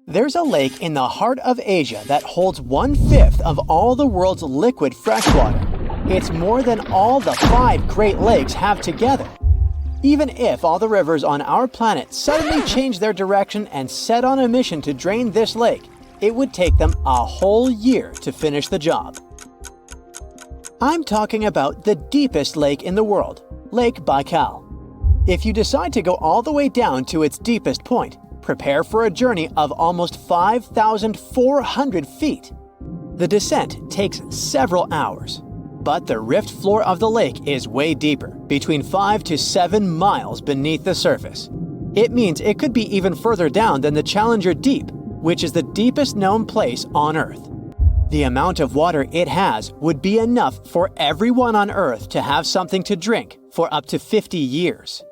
There's a lake in the heart of Asia that holds 1/5 of all the world's liquid freshwater. It's more than all the 5 Great Lakes have together. Even if all the rivers on our planet suddenly changed their direction and set on a mission to drain this lake, it would take them a whole year to finish the job. I'm talking about the deepest lake in the world, Lake Baikal. If you decide to go all the way down to its deepest point, prepare for a journey of almost 5,400 feet. The descent takes several hours, but the rift floor of the lake is way deeper, between 5 to 7 miles beneath the surface. It means it could be even further down than the Challenger Deep, which is the deepest known place on Earth. The amount of water it has would be enough for everyone on Earth to have something to drink for up to 50 years.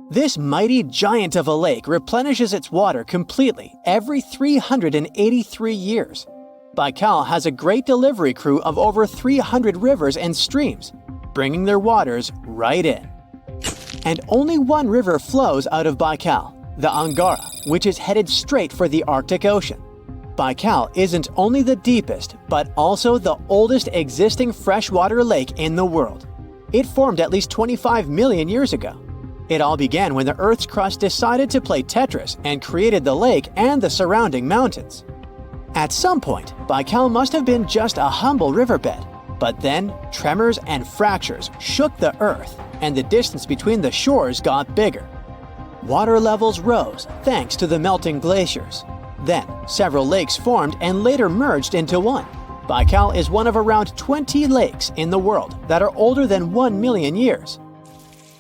This mighty giant of a lake replenishes its water completely every 383 years. Baikal has a great delivery crew of over 300 rivers and streams, bringing their waters right in. And only one river flows out of Baikal, the Angara, which is headed straight for the Arctic Ocean. Baikal isn't only the deepest, but also the oldest existing freshwater lake in the world. It formed at least 25 million years ago. It all began when the Earth's crust decided to play Tetris and created the lake and the surrounding mountains. At some point, Baikal must have been just a humble riverbed, but then tremors and fractures shook the Earth, and the distance between the shores got bigger. Water levels rose thanks to the melting glaciers. Then, several lakes formed and later merged into one. Baikal is one of around 20 lakes in the world that are older than 1 million years.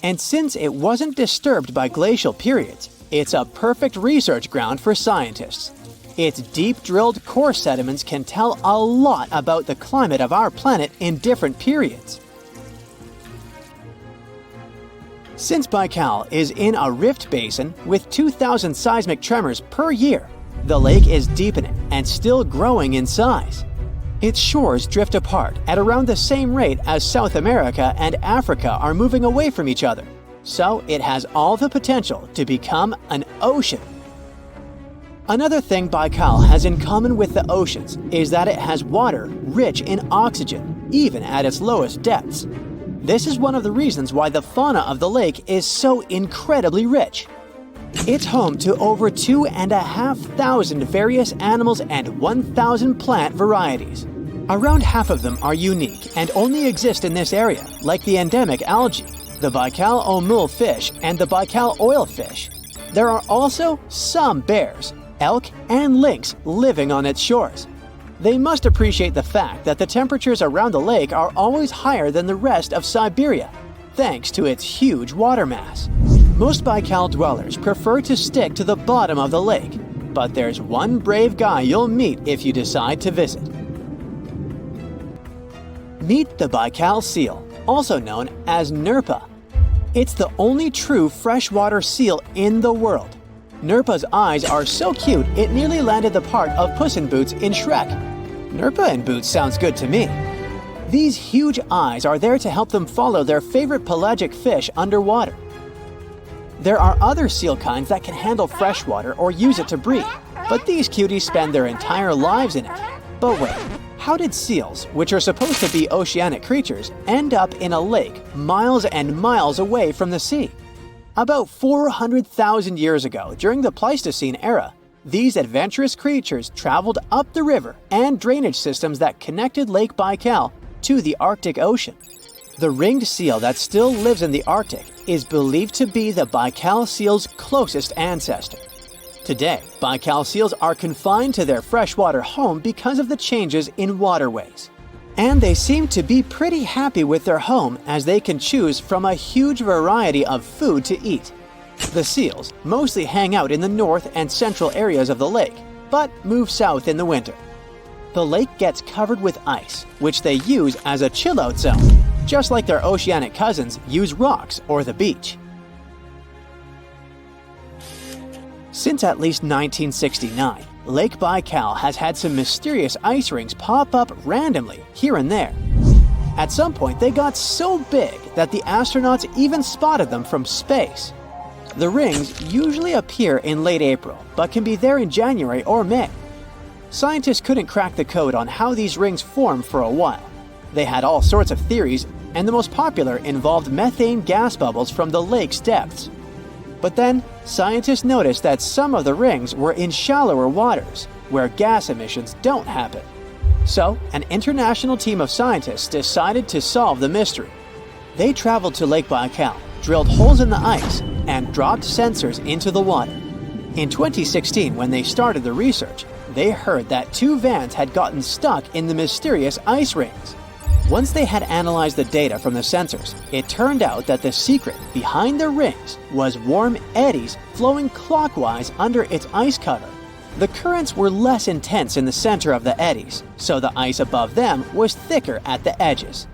And since it wasn't disturbed by glacial periods, it's a perfect research ground for scientists. Its deep-drilled core sediments can tell a lot about the climate of our planet in different periods. Since Baikal is in a rift basin with 2,000 seismic tremors per year, the lake is deepening and still growing in size. Its shores drift apart at around the same rate as South America and Africa are moving away from each other, so it has all the potential to become an ocean. Another thing Baikal has in common with the oceans is that it has water rich in oxygen, even at its lowest depths. This is one of the reasons why the fauna of the lake is so incredibly rich. It's home to over 2,500 various animals and 1,000 plant varieties. Around half of them are unique and only exist in this area, like the endemic algae, the Baikal omul fish, and the Baikal oilfish. There are also some bears, elk, and lynx living on its shores. They must appreciate the fact that the temperatures around the lake are always higher than the rest of Siberia, thanks to its huge water mass. Most Baikal dwellers prefer to stick to the bottom of the lake, but there's one brave guy you'll meet if you decide to visit. Meet the Baikal seal, also known as Nerpa. It's the only true freshwater seal in the world. Nerpa's eyes are so cute it nearly landed the part of Puss in Boots in Shrek. Nerpa in Boots sounds good to me. These huge eyes are there to help them follow their favorite pelagic fish underwater. There are other seal kinds that can handle freshwater or use it to breed, but these cuties spend their entire lives in it. But wait, how did seals, which are supposed to be oceanic creatures, end up in a lake miles and miles away from the sea? About 400,000 years ago, during the Pleistocene era, these adventurous creatures traveled up the river and drainage systems that connected Lake Baikal to the Arctic Ocean. The ringed seal that still lives in the Arctic is believed to be the Baikal seal's closest ancestor. Today, Baikal seals are confined to their freshwater home because of the changes in waterways. And they seem to be pretty happy with their home as they can choose from a huge variety of food to eat. The seals mostly hang out in the north and central areas of the lake, but move south in the winter. The lake gets covered with ice, which they use as a chill-out zone, just like their oceanic cousins use rocks or the beach. Since at least 1969, Lake Baikal has had some mysterious ice rings pop up randomly here and there. At some point, they got so big that the astronauts even spotted them from space. The rings usually appear in late April, but can be there in January or May. Scientists couldn't crack the code on how these rings form for a while. They had all sorts of theories, and the most popular involved methane gas bubbles from the lake's depths. But then, scientists noticed that some of the rings were in shallower waters, where gas emissions don't happen. So, an international team of scientists decided to solve the mystery. They traveled to Lake Baikal, drilled holes in the ice, and dropped sensors into the water. In 2016, when they started the research, they heard that 2 vans had gotten stuck in the mysterious ice rings. Once they had analyzed the data from the sensors, it turned out that the secret behind the rings was warm eddies flowing clockwise under its ice cover. The currents were less intense in the center of the eddies, so the ice above them was thicker at the edges.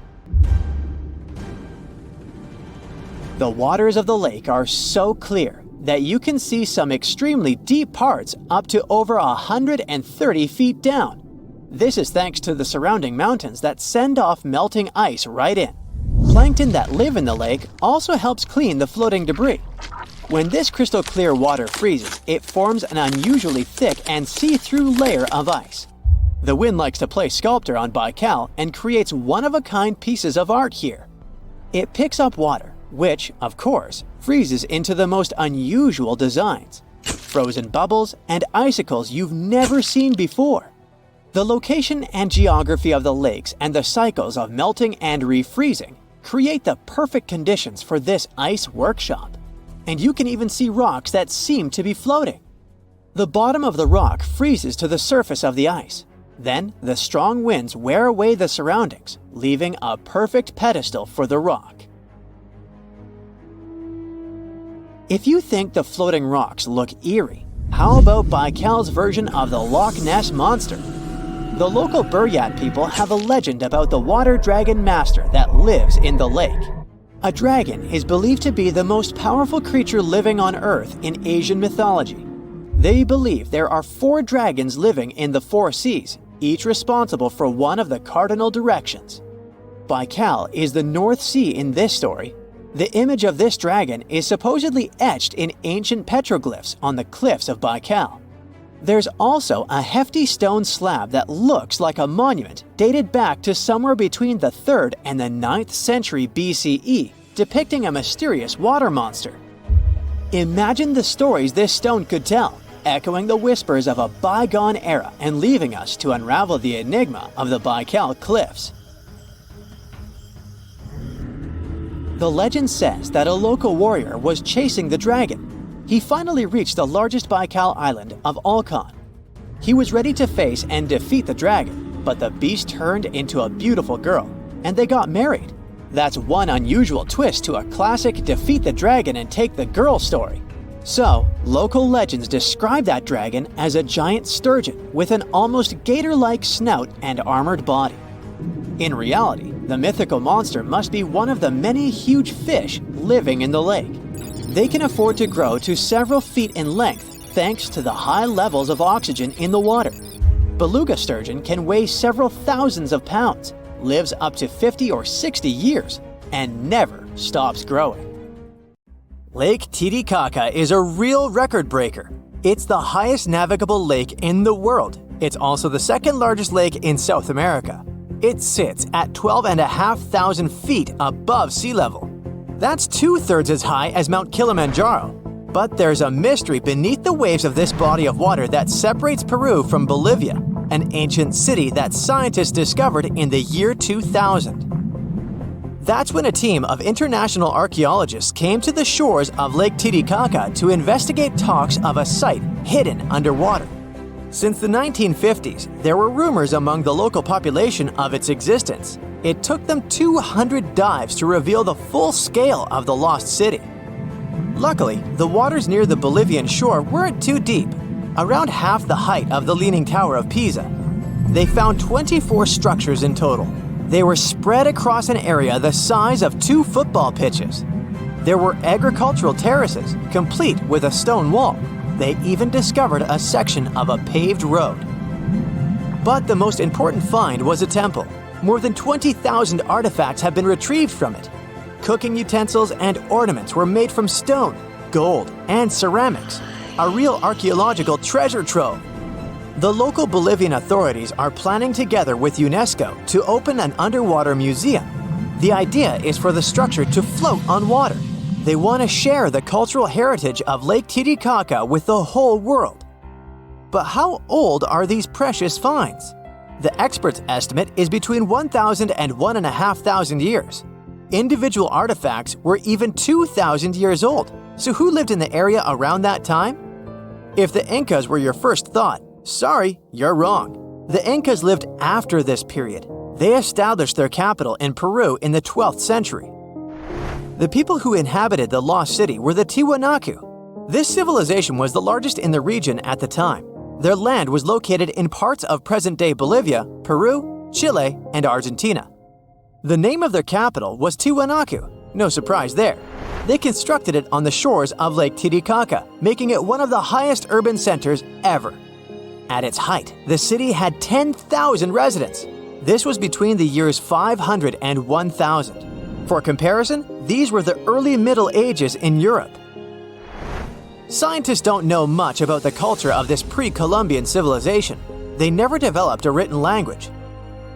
The waters of the lake are so clear that you can see some extremely deep parts up to over 130 feet down. This is thanks to the surrounding mountains that send off melting ice right in. Plankton that live in the lake also helps clean the floating debris. When this crystal clear water freezes, it forms an unusually thick and see-through layer of ice. The wind likes to play sculptor on Baikal and creates one-of-a-kind pieces of art here. It picks up water, which, of course, freezes into the most unusual designs. Frozen bubbles and icicles you've never seen before. The location and geography of the lakes and the cycles of melting and refreezing create the perfect conditions for this ice workshop. And you can even see rocks that seem to be floating. The bottom of the rock freezes to the surface of the ice. Then, the strong winds wear away the surroundings, leaving a perfect pedestal for the rock. If you think the floating rocks look eerie, how about Baikal's version of the Loch Ness Monster? The local Buryat people have a legend about the water dragon master that lives in the lake. A dragon is believed to be the most powerful creature living on Earth in Asian mythology. They believe there are 4 dragons living in the 4 seas, each responsible for one of the cardinal directions. Baikal is the North Sea in this story. The image of this dragon is supposedly etched in ancient petroglyphs on the cliffs of Baikal. There's also a hefty stone slab that looks like a monument dated back to somewhere between the 3rd and the 9th century BCE, depicting a mysterious water monster. Imagine the stories this stone could tell, echoing the whispers of a bygone era and leaving us to unravel the enigma of the Baikal cliffs. The legend says that a local warrior was chasing the dragon. He finally reached the largest Baikal island of Alkan. He was ready to face and defeat the dragon, but the beast turned into a beautiful girl, and they got married. That's one unusual twist to a classic defeat the dragon and take the girl story. So, local legends describe that dragon as a giant sturgeon with an almost gator-like snout and armored body. In reality, the mythical monster must be one of the many huge fish living in the lake. They can afford to grow to several feet in length thanks to the high levels of oxygen in the water. Beluga sturgeon can weigh several thousands of pounds, lives up to 50 or 60 years, and never stops growing. Lake Titicaca is a real record breaker. It's the highest navigable lake in the world. It's also the 2nd largest lake in South America. It sits at 12,500 feet above sea level. That's 2/3 as high as Mount Kilimanjaro. But there's a mystery beneath the waves of this body of water that separates Peru from Bolivia, an ancient city that scientists discovered in the year 2000. That's when a team of international archaeologists came to the shores of Lake Titicaca to investigate talks of a site hidden underwater. Since the 1950s, there were rumors among the local population of its existence. It took them 200 dives to reveal the full scale of the lost city. Luckily, the waters near the Bolivian shore weren't too deep, around half the height of the Leaning Tower of Pisa. They found 24 structures in total. They were spread across an area the size of 2 football pitches. There were agricultural terraces, complete with a stone wall. They even discovered a section of a paved road. But the most important find was a temple. More than 20,000 artifacts have been retrieved from it. Cooking utensils and ornaments were made from stone. gold and ceramics, a real archaeological treasure trove. The local Bolivian authorities are planning together with UNESCO to open an underwater museum. The idea is for the structure to float on water. They want to share the cultural heritage of Lake Titicaca with the whole world. But how old are these precious finds? The experts' estimate is between 1,000 and 1,500 years. Individual artifacts were even 2,000 years old. So who lived in the area around that time? If the Incas were your first thought, sorry, you're wrong. The Incas lived after this period. They established their capital in Peru in the 12th century. The people who inhabited the lost city were the Tiwanaku. This civilization was the largest in the region at the time. Their land was located in parts of present-day Bolivia, Peru, Chile, and Argentina. The name of their capital was Tiwanaku. No surprise there. They constructed it on the shores of Lake Titicaca, making it one of the highest urban centers ever. At its height, the city had 10,000 residents. This was between the years 500 and 1000. For comparison, these were the early Middle Ages in Europe. Scientists don't know much about the culture of this pre-Columbian civilization. They never developed a written language.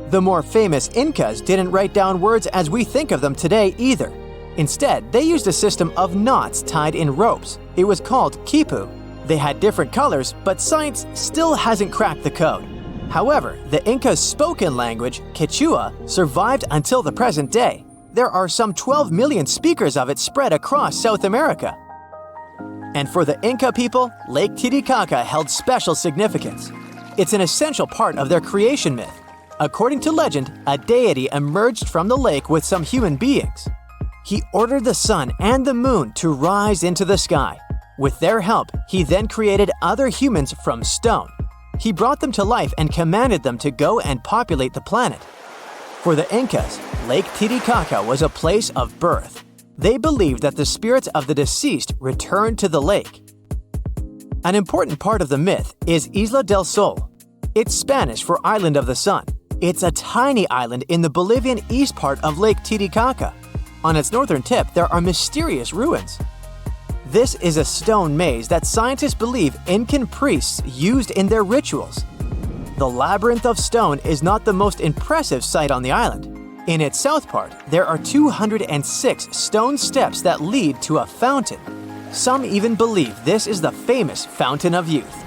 The more famous Incas didn't write down words as we think of them today either. Instead, they used a system of knots tied in ropes. It was called quipu. They had different colors, but science still hasn't cracked the code. However, the Incas' spoken language, Quechua, survived until the present day. There are some 12 million speakers of it spread across South America. And for the Inca people, Lake Titicaca held special significance. It's an essential part of their creation myth. According to legend, a deity emerged from the lake with some human beings. He ordered the sun and the moon to rise into the sky. With their help, he then created other humans from stone. He brought them to life and commanded them to go and populate the planet. For the Incas, Lake Titicaca was a place of birth. They believed that the spirits of the deceased returned to the lake. An important part of the myth is Isla del Sol. It's Spanish for Island of the Sun. It's a tiny island in the Bolivian east part of Lake Titicaca. On its northern tip, there are mysterious ruins. This is a stone maze that scientists believe Incan priests used in their rituals. The labyrinth of stone is not the most impressive sight on the island. In its south part, there are 206 stone steps that lead to a fountain. Some even believe this is the famous Fountain of Youth.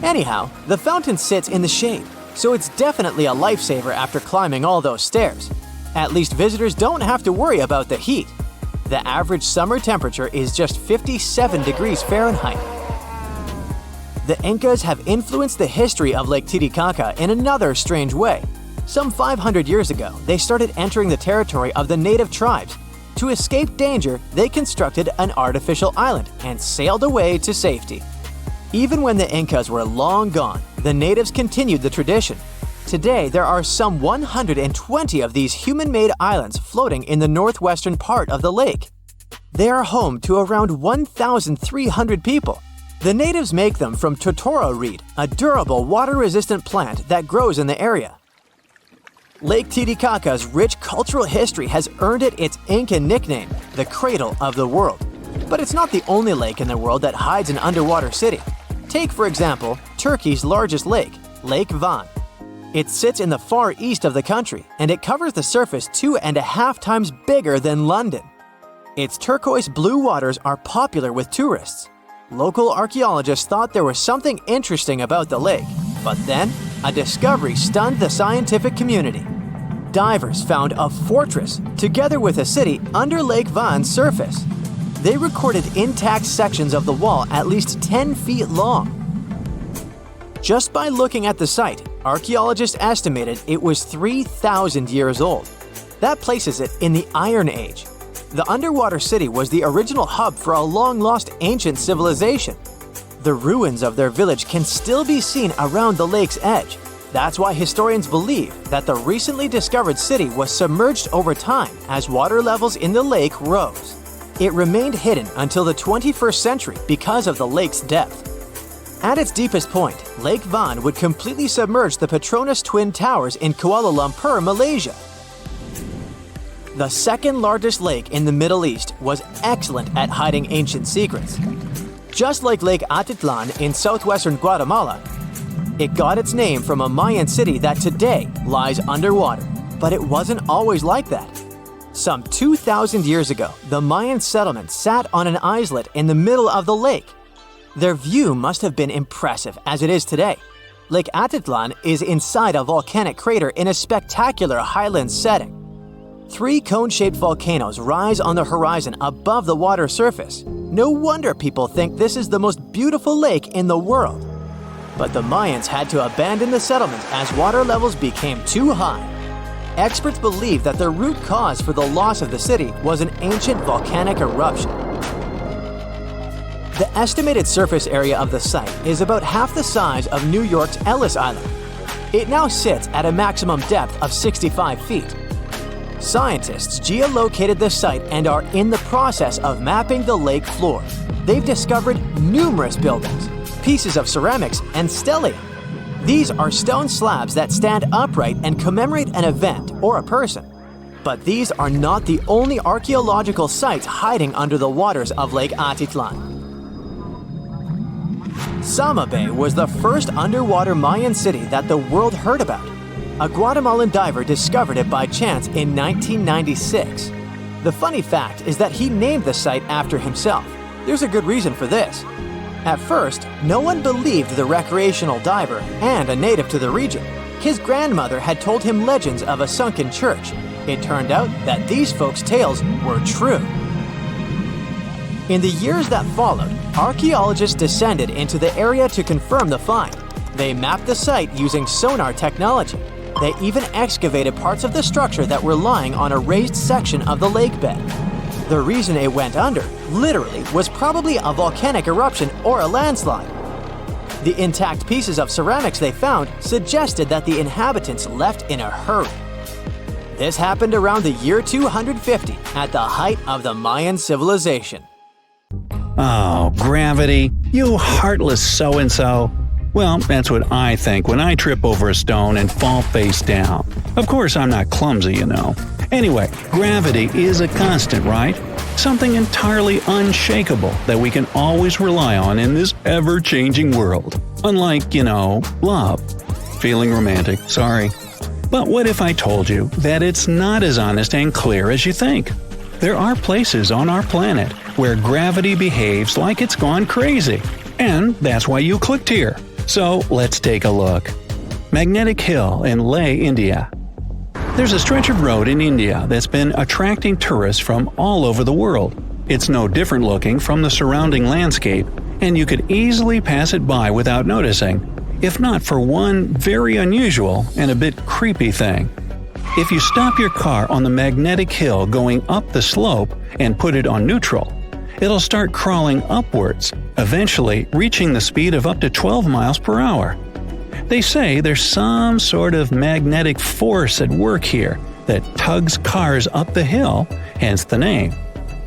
Anyhow, the fountain sits in the shade, so it's definitely a lifesaver after climbing all those stairs. At least visitors don't have to worry about the heat. The average summer temperature is just 57 degrees Fahrenheit. The Incas have influenced the history of Lake Titicaca in another strange way. Some 500 years ago, they started entering the territory of the native tribes. To escape danger, they constructed an artificial island and sailed away to safety. Even when the Incas were long gone, the natives continued the tradition. Today, there are some 120 of these human-made islands floating in the northwestern part of the lake. They are home to around 1,300 people. The natives make them from totoro reed, a durable, water-resistant plant that grows in the area. Lake Titicaca's rich cultural history has earned it its Incan nickname, the Cradle of the World. But it's not the only lake in the world that hides an underwater city. Take, for example, Turkey's largest lake, Lake Van. It sits in the far east of the country, and it covers the surface 2.5 times bigger than London. Its turquoise blue waters are popular with tourists. Local archaeologists thought there was something interesting about the lake, but then a discovery stunned the scientific community. Divers found a fortress together with a city under Lake Van's surface. They recorded intact sections of the wall at least 10 feet long. Just by looking at the site, archaeologists estimated it was 3,000 years old. That places it in the Iron Age. The underwater city was the original hub for a long-lost ancient civilization. The ruins of their village can still be seen around the lake's edge. That's why historians believe that the recently discovered city was submerged over time as water levels in the lake rose. It remained hidden until the 21st century because of the lake's depth. At its deepest point, Lake Van would completely submerge the Petronas Twin Towers in Kuala Lumpur, Malaysia. the second largest lake in the Middle East, was excellent at hiding ancient secrets. Just like Lake Atitlan in southwestern Guatemala, it got its name from a Mayan city that today lies underwater. But it wasn't always like that. Some 2,000 years ago, the Mayan settlement sat on an islet in the middle of the lake. Their view must have been impressive as it is today. Lake Atitlan is inside a volcanic crater in a spectacular highland setting. 3 cone-shaped volcanoes rise on the horizon above the water surface. No wonder people think this is the most beautiful lake in the world. But the Mayans had to abandon the settlement as water levels became too high. Experts believe that the root cause for the loss of the city was an ancient volcanic eruption. The estimated surface area of the site is about half the size of New York's Ellis Island. It now sits at a maximum depth of 65 feet. Scientists geolocated the site and are in the process of mapping the lake floor. They've discovered numerous buildings, pieces of ceramics, and stelae. These are stone slabs that stand upright and commemorate an event or a person. But these are not the only archaeological sites hiding under the waters of Lake Atitlan. Sama Bay was the first underwater Mayan city that the world heard about. A Guatemalan diver discovered it by chance in 1996. The funny fact is that he named the site after himself. There's a good reason for this. At first, no one believed the recreational diver and a native to the region. His grandmother had told him legends of a sunken church. It turned out that these folks' tales were true. In the years that followed, archaeologists descended into the area to confirm the find. They mapped the site using sonar technology. They even excavated parts of the structure that were lying on a raised section of the lake bed. The reason it went under, literally, was probably a volcanic eruption or a landslide. The intact pieces of ceramics they found suggested that the inhabitants left in a hurry. This happened around the year 250, at the height of the Mayan civilization. Oh, gravity, you heartless so-and-so. Well, that's what I think when I trip over a stone and fall face down. Of course, I'm not clumsy, you know. Anyway, gravity is a constant, right? Something entirely unshakable that we can always rely on in this ever-changing world. Unlike, love. Feeling romantic, sorry. But what if I told you that it's not as honest and clear as you think? There are places on our planet where gravity behaves like it's gone crazy. And that's why you clicked here. So let's take a look. Magnetic Hill in Leh, India. There's a stretch of road in India that's been attracting tourists from all over the world. It's no different looking from the surrounding landscape, and you could easily pass it by without noticing, if not for one very unusual and a bit creepy thing. If you stop your car on the magnetic hill going up the slope and put it on neutral, it'll start crawling upwards, eventually reaching the speed of up to 12 miles per hour. They say there's some sort of magnetic force at work here that tugs cars up the hill, hence the name.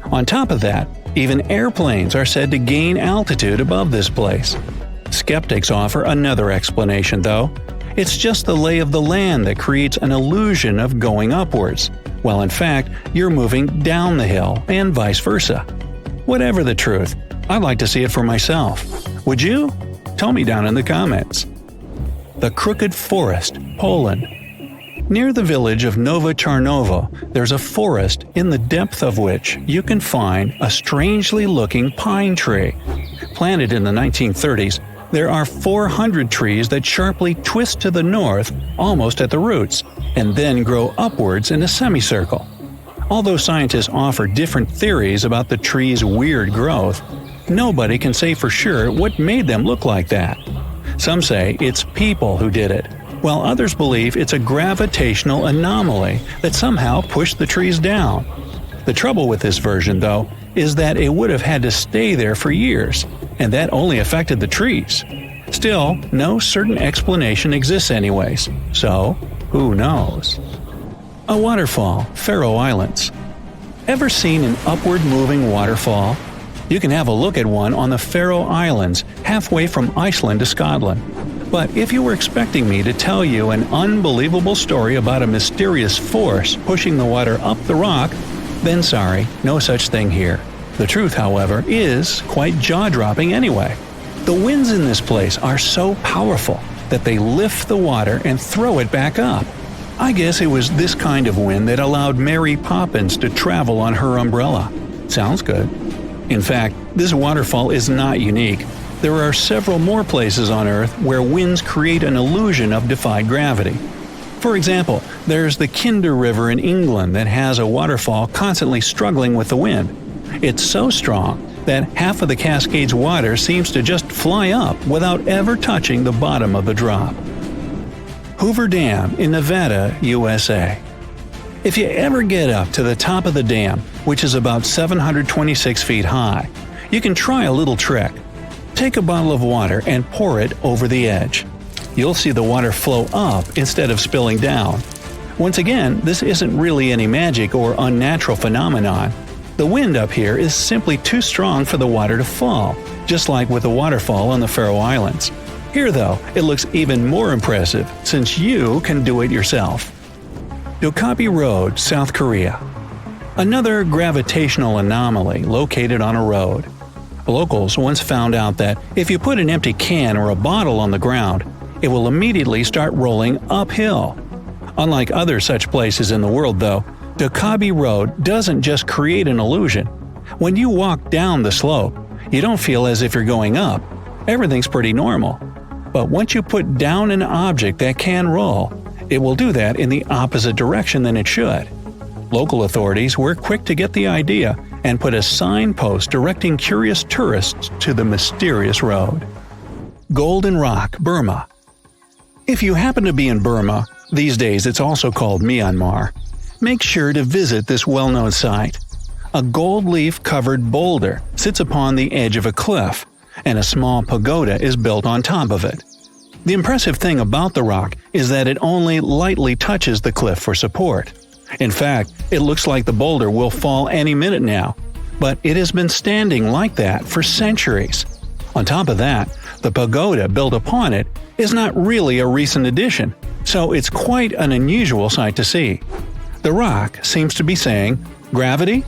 On top of that, even airplanes are said to gain altitude above this place. Skeptics offer another explanation, though. It's just the lay of the land that creates an illusion of going upwards, while in fact you're moving down the hill and vice versa. Whatever the truth, I'd like to see it for myself. Would you? Tell me down in the comments. The Crooked Forest, Poland. Near the village of Nowa Tarnowo, there's a forest in the depth of which you can find a strangely looking pine tree. Planted in the 1930s, there are 400 trees that sharply twist to the north almost at the roots, and then grow upwards in a semicircle. Although scientists offer different theories about the tree's weird growth, nobody can say for sure what made them look like that. Some say it's people who did it, while others believe it's a gravitational anomaly that somehow pushed the trees down. The trouble with this version, though, is that it would have had to stay there for years, and that only affected the trees. Still, no certain explanation exists anyways, so who knows? A waterfall, Pharaoh Islands. Ever seen an upward-moving waterfall? You can have a look at one on the Faroe Islands, halfway from Iceland to Scotland. But if you were expecting me to tell you an unbelievable story about a mysterious force pushing the water up the rock, then sorry, no such thing here. The truth, however, is quite jaw-dropping anyway. The winds in this place are so powerful that they lift the water and throw it back up. I guess it was this kind of wind that allowed Mary Poppins to travel on her umbrella. Sounds good. In fact, this waterfall is not unique. There are several more places on Earth where winds create an illusion of defied gravity. For example, there's the Kinder River in England that has a waterfall constantly struggling with the wind. It's so strong that half of the Cascades water seems to just fly up without ever touching the bottom of the drop. Hoover Dam in Nevada, USA. If you ever get up to the top of the dam, which is about 726 feet high, you can try a little trick. Take a bottle of water and pour it over the edge. You'll see the water flow up instead of spilling down. Once again, this isn't really any magic or unnatural phenomenon. The wind up here is simply too strong for the water to fall, just like with the waterfall on the Pharaoh Islands. Here though, it looks even more impressive since you can do it yourself. Doopy Road, South Korea. Another gravitational anomaly located on a road. Locals once found out that if you put an empty can or a bottle on the ground, it will immediately start rolling uphill. Unlike other such places in the world though, Doopy Road doesn't just create an illusion. When you walk down the slope, you don't feel as if you're going up. Everything's pretty normal. But once you put down an object that can roll, it will do that in the opposite direction than it should. Local authorities were quick to get the idea and put a signpost directing curious tourists to the mysterious road. Golden Rock, Burma. If you happen to be in Burma, these days it's also called Myanmar, make sure to visit this well-known site. A gold leaf-covered boulder sits upon the edge of a cliff, and a small pagoda is built on top of it. The impressive thing about the rock is that it only lightly touches the cliff for support. In fact, it looks like the boulder will fall any minute now, but it has been standing like that for centuries. On top of that, the pagoda built upon it is not really a recent addition, so it's quite an unusual sight to see. The rock seems to be saying, "Gravity?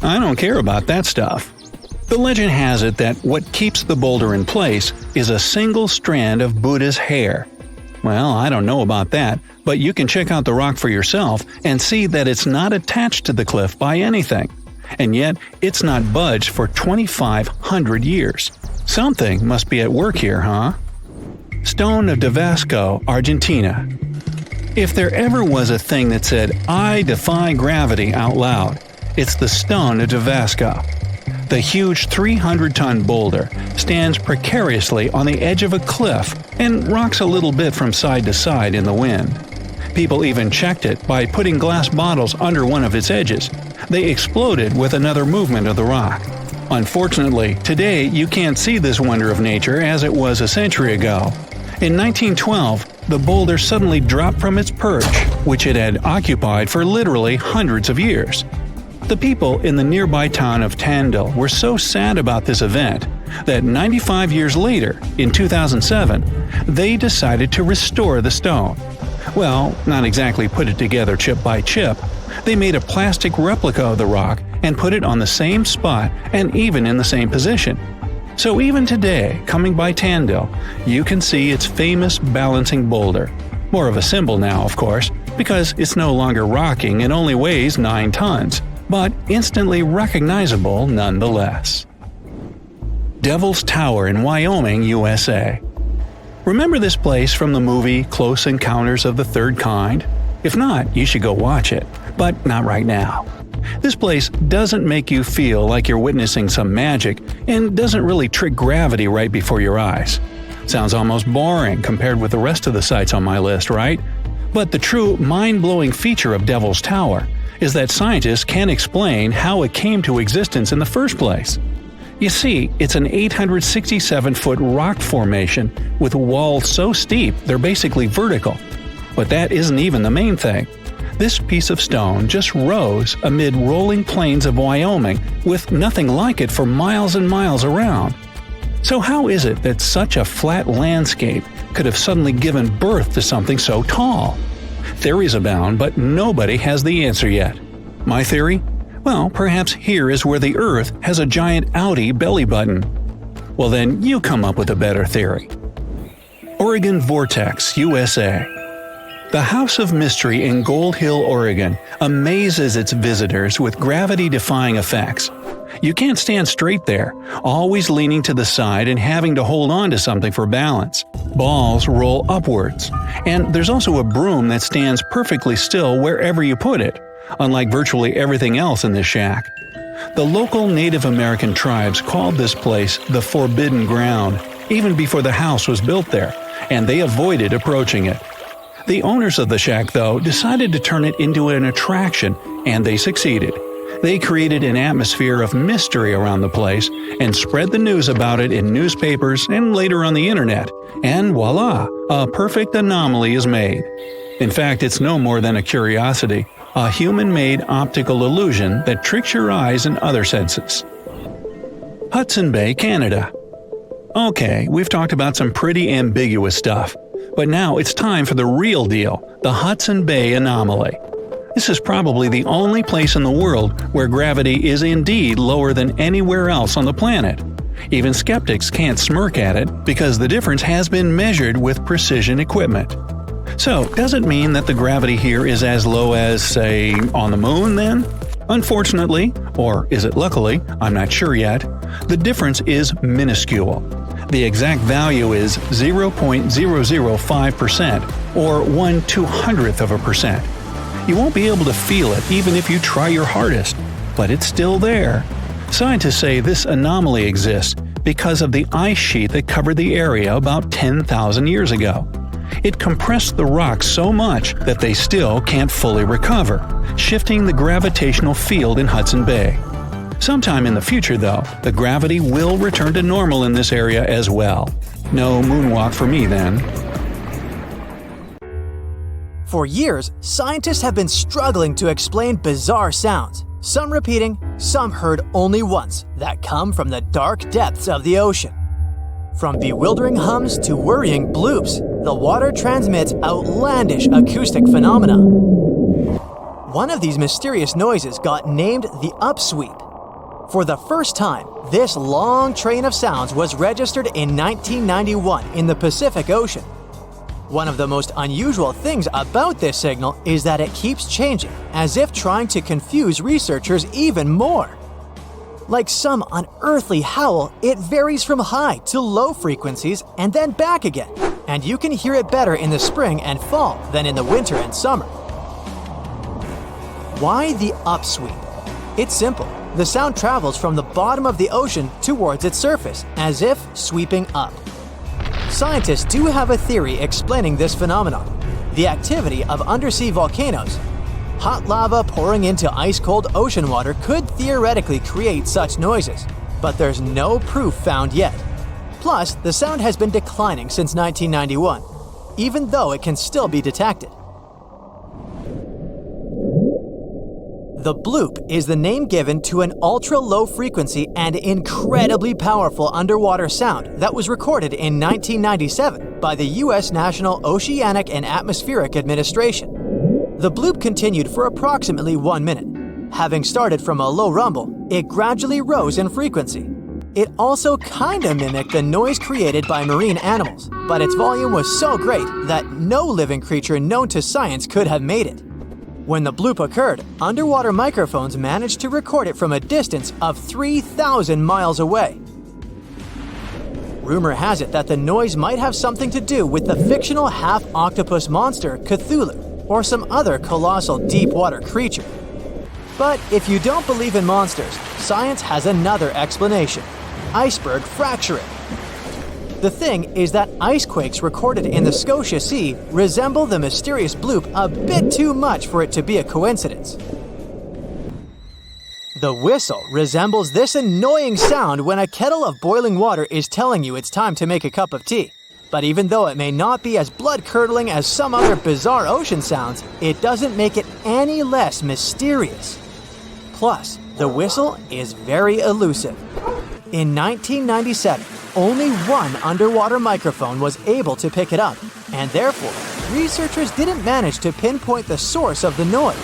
I don't care about that stuff." The legend has it that what keeps the boulder in place is a single strand of Buddha's hair. Well, I don't know about that, but you can check out the rock for yourself and see that it's not attached to the cliff by anything. And yet, it's not budged for 2,500 years. Something must be at work here, huh? Stone of Damasco, Argentina. If there ever was a thing that said, "I defy gravity" out loud, it's the Stone of Damasco. The huge 300-ton boulder stands precariously on the edge of a cliff and rocks a little bit from side to side in the wind. People even checked it by putting glass bottles under one of its edges. They exploded with another movement of the rock. Unfortunately, today you can't see this wonder of nature as it was a century ago. In 1912, the boulder suddenly dropped from its perch, which it had occupied for literally hundreds of years. The people in the nearby town of Tandil were so sad about this event that 95 years later, in 2007, they decided to restore the stone. Well, not exactly put it together chip by chip. They made a plastic replica of the rock and put it on the same spot and even in the same position. So even today, coming by Tandil, you can see its famous balancing boulder. More of a symbol now, of course, because it's no longer rocking and only weighs 9 tons. But instantly recognizable nonetheless. Devil's Tower in Wyoming, USA. Remember this place from the movie Close Encounters of the Third Kind? If not, you should go watch it, but not right now. This place doesn't make you feel like you're witnessing some magic and doesn't really trick gravity right before your eyes. Sounds almost boring compared with the rest of the sites on my list, right? But the true mind-blowing feature of Devil's Tower is that scientists can't explain how it came to existence in the first place. You see, it's an 867-foot rock formation with walls so steep they're basically vertical. But that isn't even the main thing. This piece of stone just rose amid rolling plains of Wyoming with nothing like it for miles and miles around. So how is it that such a flat landscape could have suddenly given birth to something so tall? Theories abound, but nobody has the answer yet. My theory? Well, perhaps here is where the Earth has a giant outie belly button. Well then, you come up with a better theory. Oregon Vortex USA. The House of Mystery in Gold Hill, Oregon, amazes its visitors with gravity-defying effects. You can't stand straight there, always leaning to the side and having to hold on to something for balance. Balls roll upwards. And there's also a broom that stands perfectly still wherever you put it, unlike virtually everything else in this shack. The local Native American tribes called this place the Forbidden Ground, even before the house was built there, and they avoided approaching it. The owners of the shack, though, decided to turn it into an attraction, and they succeeded. They created an atmosphere of mystery around the place and spread the news about it in newspapers and later on the internet, and voila, a perfect anomaly is made. In fact, it's no more than a curiosity, a human-made optical illusion that tricks your eyes and other senses. Hudson Bay, Canada. Okay, we've talked about some pretty ambiguous stuff, but now it's time for the real deal, the Hudson Bay anomaly. This is probably the only place in the world where gravity is indeed lower than anywhere else on the planet. Even skeptics can't smirk at it because the difference has been measured with precision equipment. So, does it mean that the gravity here is as low as, say, on the moon then? Unfortunately, or is it luckily, I'm not sure yet, the difference is minuscule. The exact value is 0.005%, or 1/200%. You won't be able to feel it even if you try your hardest, but it's still there. Scientists say this anomaly exists because of the ice sheet that covered the area about 10,000 years ago. It compressed the rocks so much that they still can't fully recover, shifting the gravitational field in Hudson Bay. Sometime in the future, though, the gravity will return to normal in this area as well. No moonwalk for me then. For years, scientists have been struggling to explain bizarre sounds, some repeating, some heard only once, that come from the dark depths of the ocean. From bewildering hums to worrying bloops, the water transmits outlandish acoustic phenomena. One of these mysterious noises got named the Upsweep. For the first time, this long train of sounds was registered in 1991 in the Pacific Ocean. One of the most unusual things about this signal is that it keeps changing, as if trying to confuse researchers even more. Like some unearthly howl, it varies from high to low frequencies and then back again, and you can hear it better in the spring and fall than in the winter and summer. Why the upsweep? It's simple. The sound travels from the bottom of the ocean towards its surface, as if sweeping up. Scientists do have a theory explaining this phenomenon: the activity of undersea volcanoes. Hot lava pouring into ice-cold ocean water could theoretically create such noises, but there's no proof found yet. Plus, the sound has been declining since 1991, even though it can still be detected. The Bloop is the name given to an ultra-low frequency and incredibly powerful underwater sound that was recorded in 1997 by the U.S. National Oceanic and Atmospheric Administration. The Bloop continued for approximately 1 minute. Having started from a low rumble, it gradually rose in frequency. It also kinda mimicked the noise created by marine animals, but its volume was so great that no living creature known to science could have made it. When the bloop occurred, underwater microphones managed to record it from a distance of 3,000 miles away. Rumor has it that the noise might have something to do with the fictional half-octopus monster Cthulhu, or some other colossal deep-water creature. But if you don't believe in monsters, science has another explanation: iceberg fracturing. The thing is that ice quakes recorded in the Scotia Sea resemble the mysterious bloop a bit too much for it to be a coincidence. The whistle resembles this annoying sound when a kettle of boiling water is telling you it's time to make a cup of tea. But even though it may not be as blood-curdling as some other bizarre ocean sounds, it doesn't make it any less mysterious. Plus, the whistle is very elusive. In 1997, only one underwater microphone was able to pick it up, and therefore, researchers didn't manage to pinpoint the source of the noise.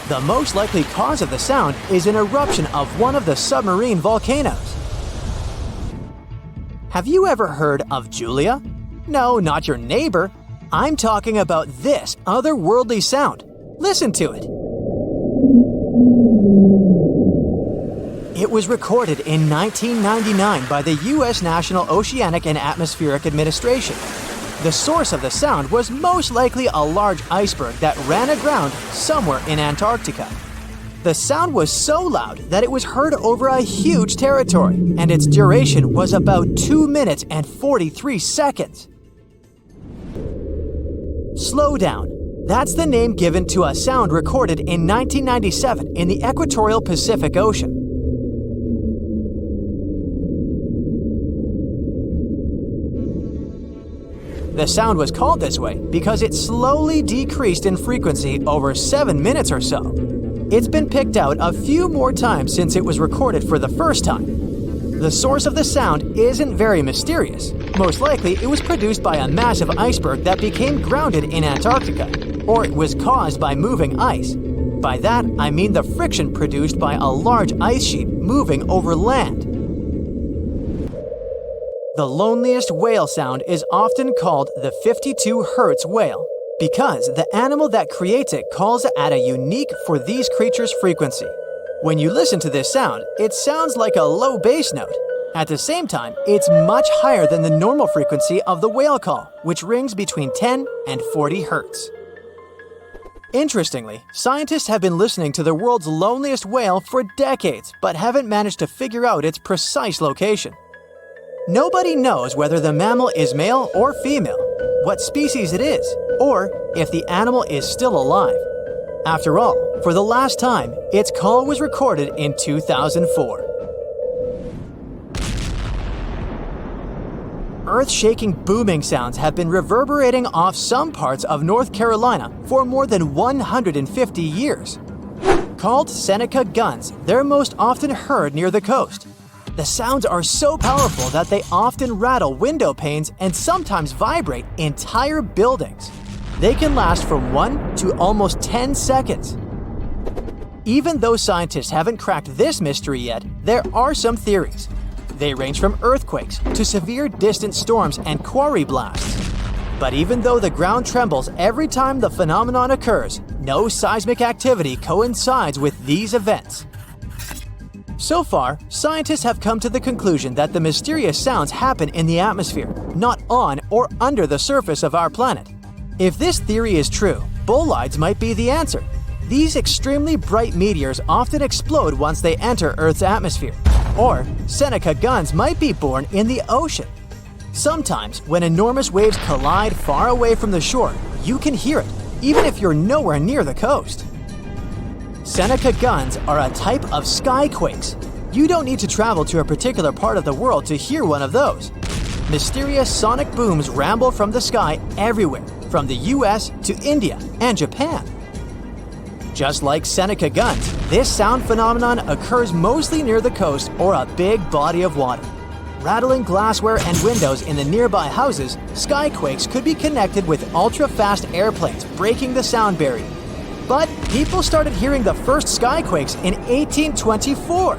The most likely cause of the sound is an eruption of one of the submarine volcanoes. Have you ever heard of Julia? No, not your neighbor. I'm talking about this otherworldly sound. Listen to it. It was recorded in 1999 by the U.S. National Oceanic and Atmospheric Administration. The source of the sound was most likely a large iceberg that ran aground somewhere in Antarctica. The sound was so loud that it was heard over a huge territory, and its duration was about 2 minutes and 43 seconds. Slow down. That's the name given to a sound recorded in 1997 in the equatorial Pacific Ocean. The sound was called this way because it slowly decreased in frequency over 7 minutes or so. It's been picked out a few more times since it was recorded for the first time. The source of the sound isn't very mysterious. Most likely, it was produced by a massive iceberg that became grounded in Antarctica, or it was caused by moving ice. By that, I mean the friction produced by a large ice sheet moving over land. The loneliest whale sound is often called the 52 Hz whale because the animal that creates it calls at a unique for these creatures frequency. When you listen to this sound, it sounds like a low bass note. At the same time, it's much higher than the normal frequency of the whale call, which rings between 10 and 40 Hz. Interestingly, scientists have been listening to the world's loneliest whale for decades, but haven't managed to figure out its precise location. Nobody knows whether the mammal is male or female, what species it is, or if the animal is still alive. After all, for the last time, its call was recorded in 2004. Earth-shaking booming sounds have been reverberating off some parts of North Carolina for more than 150 years. Called Seneca guns, they're most often heard near the coast. The sounds are so powerful that they often rattle window panes and sometimes vibrate entire buildings. They can last from 1 to almost 10 seconds. Even though scientists haven't cracked this mystery yet, there are some theories. They range from earthquakes to severe distant storms and quarry blasts. But even though the ground trembles every time the phenomenon occurs, no seismic activity coincides with these events. So far, scientists have come to the conclusion that the mysterious sounds happen in the atmosphere, not on or under the surface of our planet. If this theory is true, bolides might be the answer. These extremely bright meteors often explode once they enter Earth's atmosphere. Or Seneca guns might be born in the ocean. Sometimes, when enormous waves collide far away from the shore, you can hear it, even if you're nowhere near the coast. Seneca guns are a type of skyquakes. You don't need to travel to a particular part of the world to hear one of those. Mysterious sonic booms ramble from the sky everywhere, from the US to India and Japan. Just like Seneca guns, this sound phenomenon occurs mostly near the coast or a big body of water. Rattling glassware and windows in the nearby houses, skyquakes could be connected with ultra-fast airplanes breaking the sound barrier. But people started hearing the first skyquakes in 1824.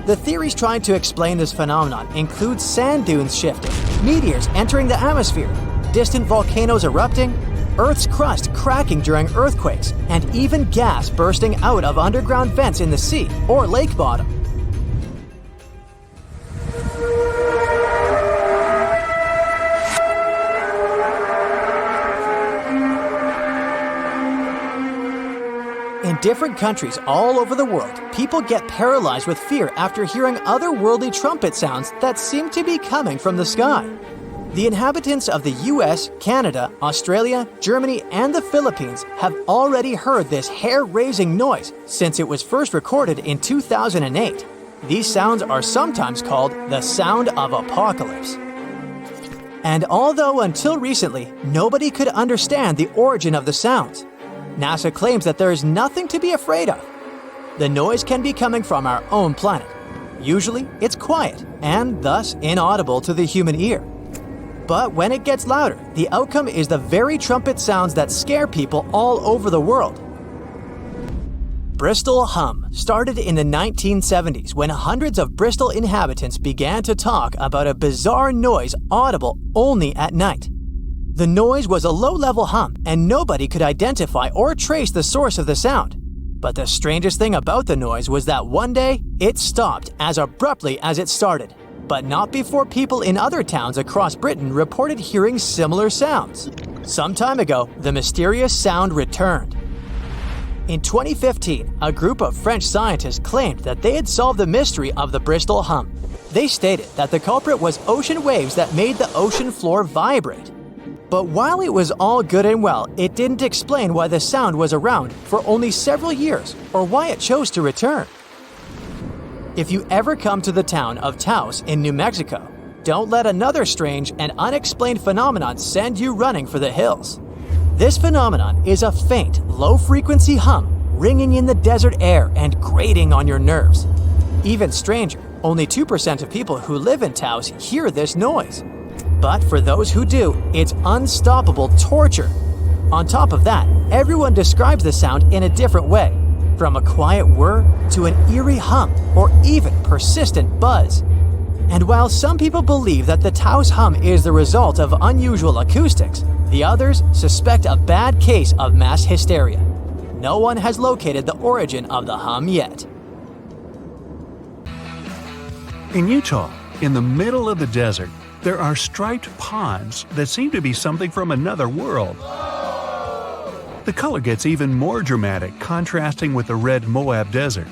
The theories trying to explain this phenomenon include sand dunes shifting, meteors entering the atmosphere, distant volcanoes erupting, Earth's crust cracking during earthquakes, and even gas bursting out of underground vents in the sea or lake bottom. In different countries all over the world, people get paralyzed with fear after hearing otherworldly trumpet sounds that seem to be coming from the sky. The inhabitants of the US, Canada, Australia, Germany, and the Philippines have already heard this hair-raising noise since it was first recorded in 2008. These sounds are sometimes called the sound of apocalypse. And although until recently, nobody could understand the origin of the sounds, NASA claims that there is nothing to be afraid of. The noise can be coming from our own planet. Usually, it's quiet and thus inaudible to the human ear. But when it gets louder, the outcome is the very trumpet sounds that scare people all over the world. Bristol Hum started in the 1970s when hundreds of Bristol inhabitants began to talk about a bizarre noise audible only at night. The noise was a low-level hum, and nobody could identify or trace the source of the sound. But the strangest thing about the noise was that one day, it stopped as abruptly as it started, but not before people in other towns across Britain reported hearing similar sounds. Some time ago, the mysterious sound returned. In 2015, a group of French scientists claimed that they had solved the mystery of the Bristol Hum. They stated that the culprit was ocean waves that made the ocean floor vibrate. But while it was all good and well, it didn't explain why the sound was around for only several years or why it chose to return. If you ever come to the town of Taos in New Mexico, don't let another strange and unexplained phenomenon send you running for the hills. This phenomenon is a faint, low-frequency hum ringing in the desert air and grating on your nerves. Even stranger, only 2% of people who live in Taos hear this noise. But for those who do, it's unstoppable torture. On top of that, everyone describes the sound in a different way, from a quiet whir to an eerie hum or even persistent buzz. And while some people believe that the Taos hum is the result of unusual acoustics, the others suspect a bad case of mass hysteria. No one has located the origin of the hum yet. In Utah, in the middle of the desert, there are striped ponds that seem to be something from another world. The color gets even more dramatic, contrasting with the red Moab desert.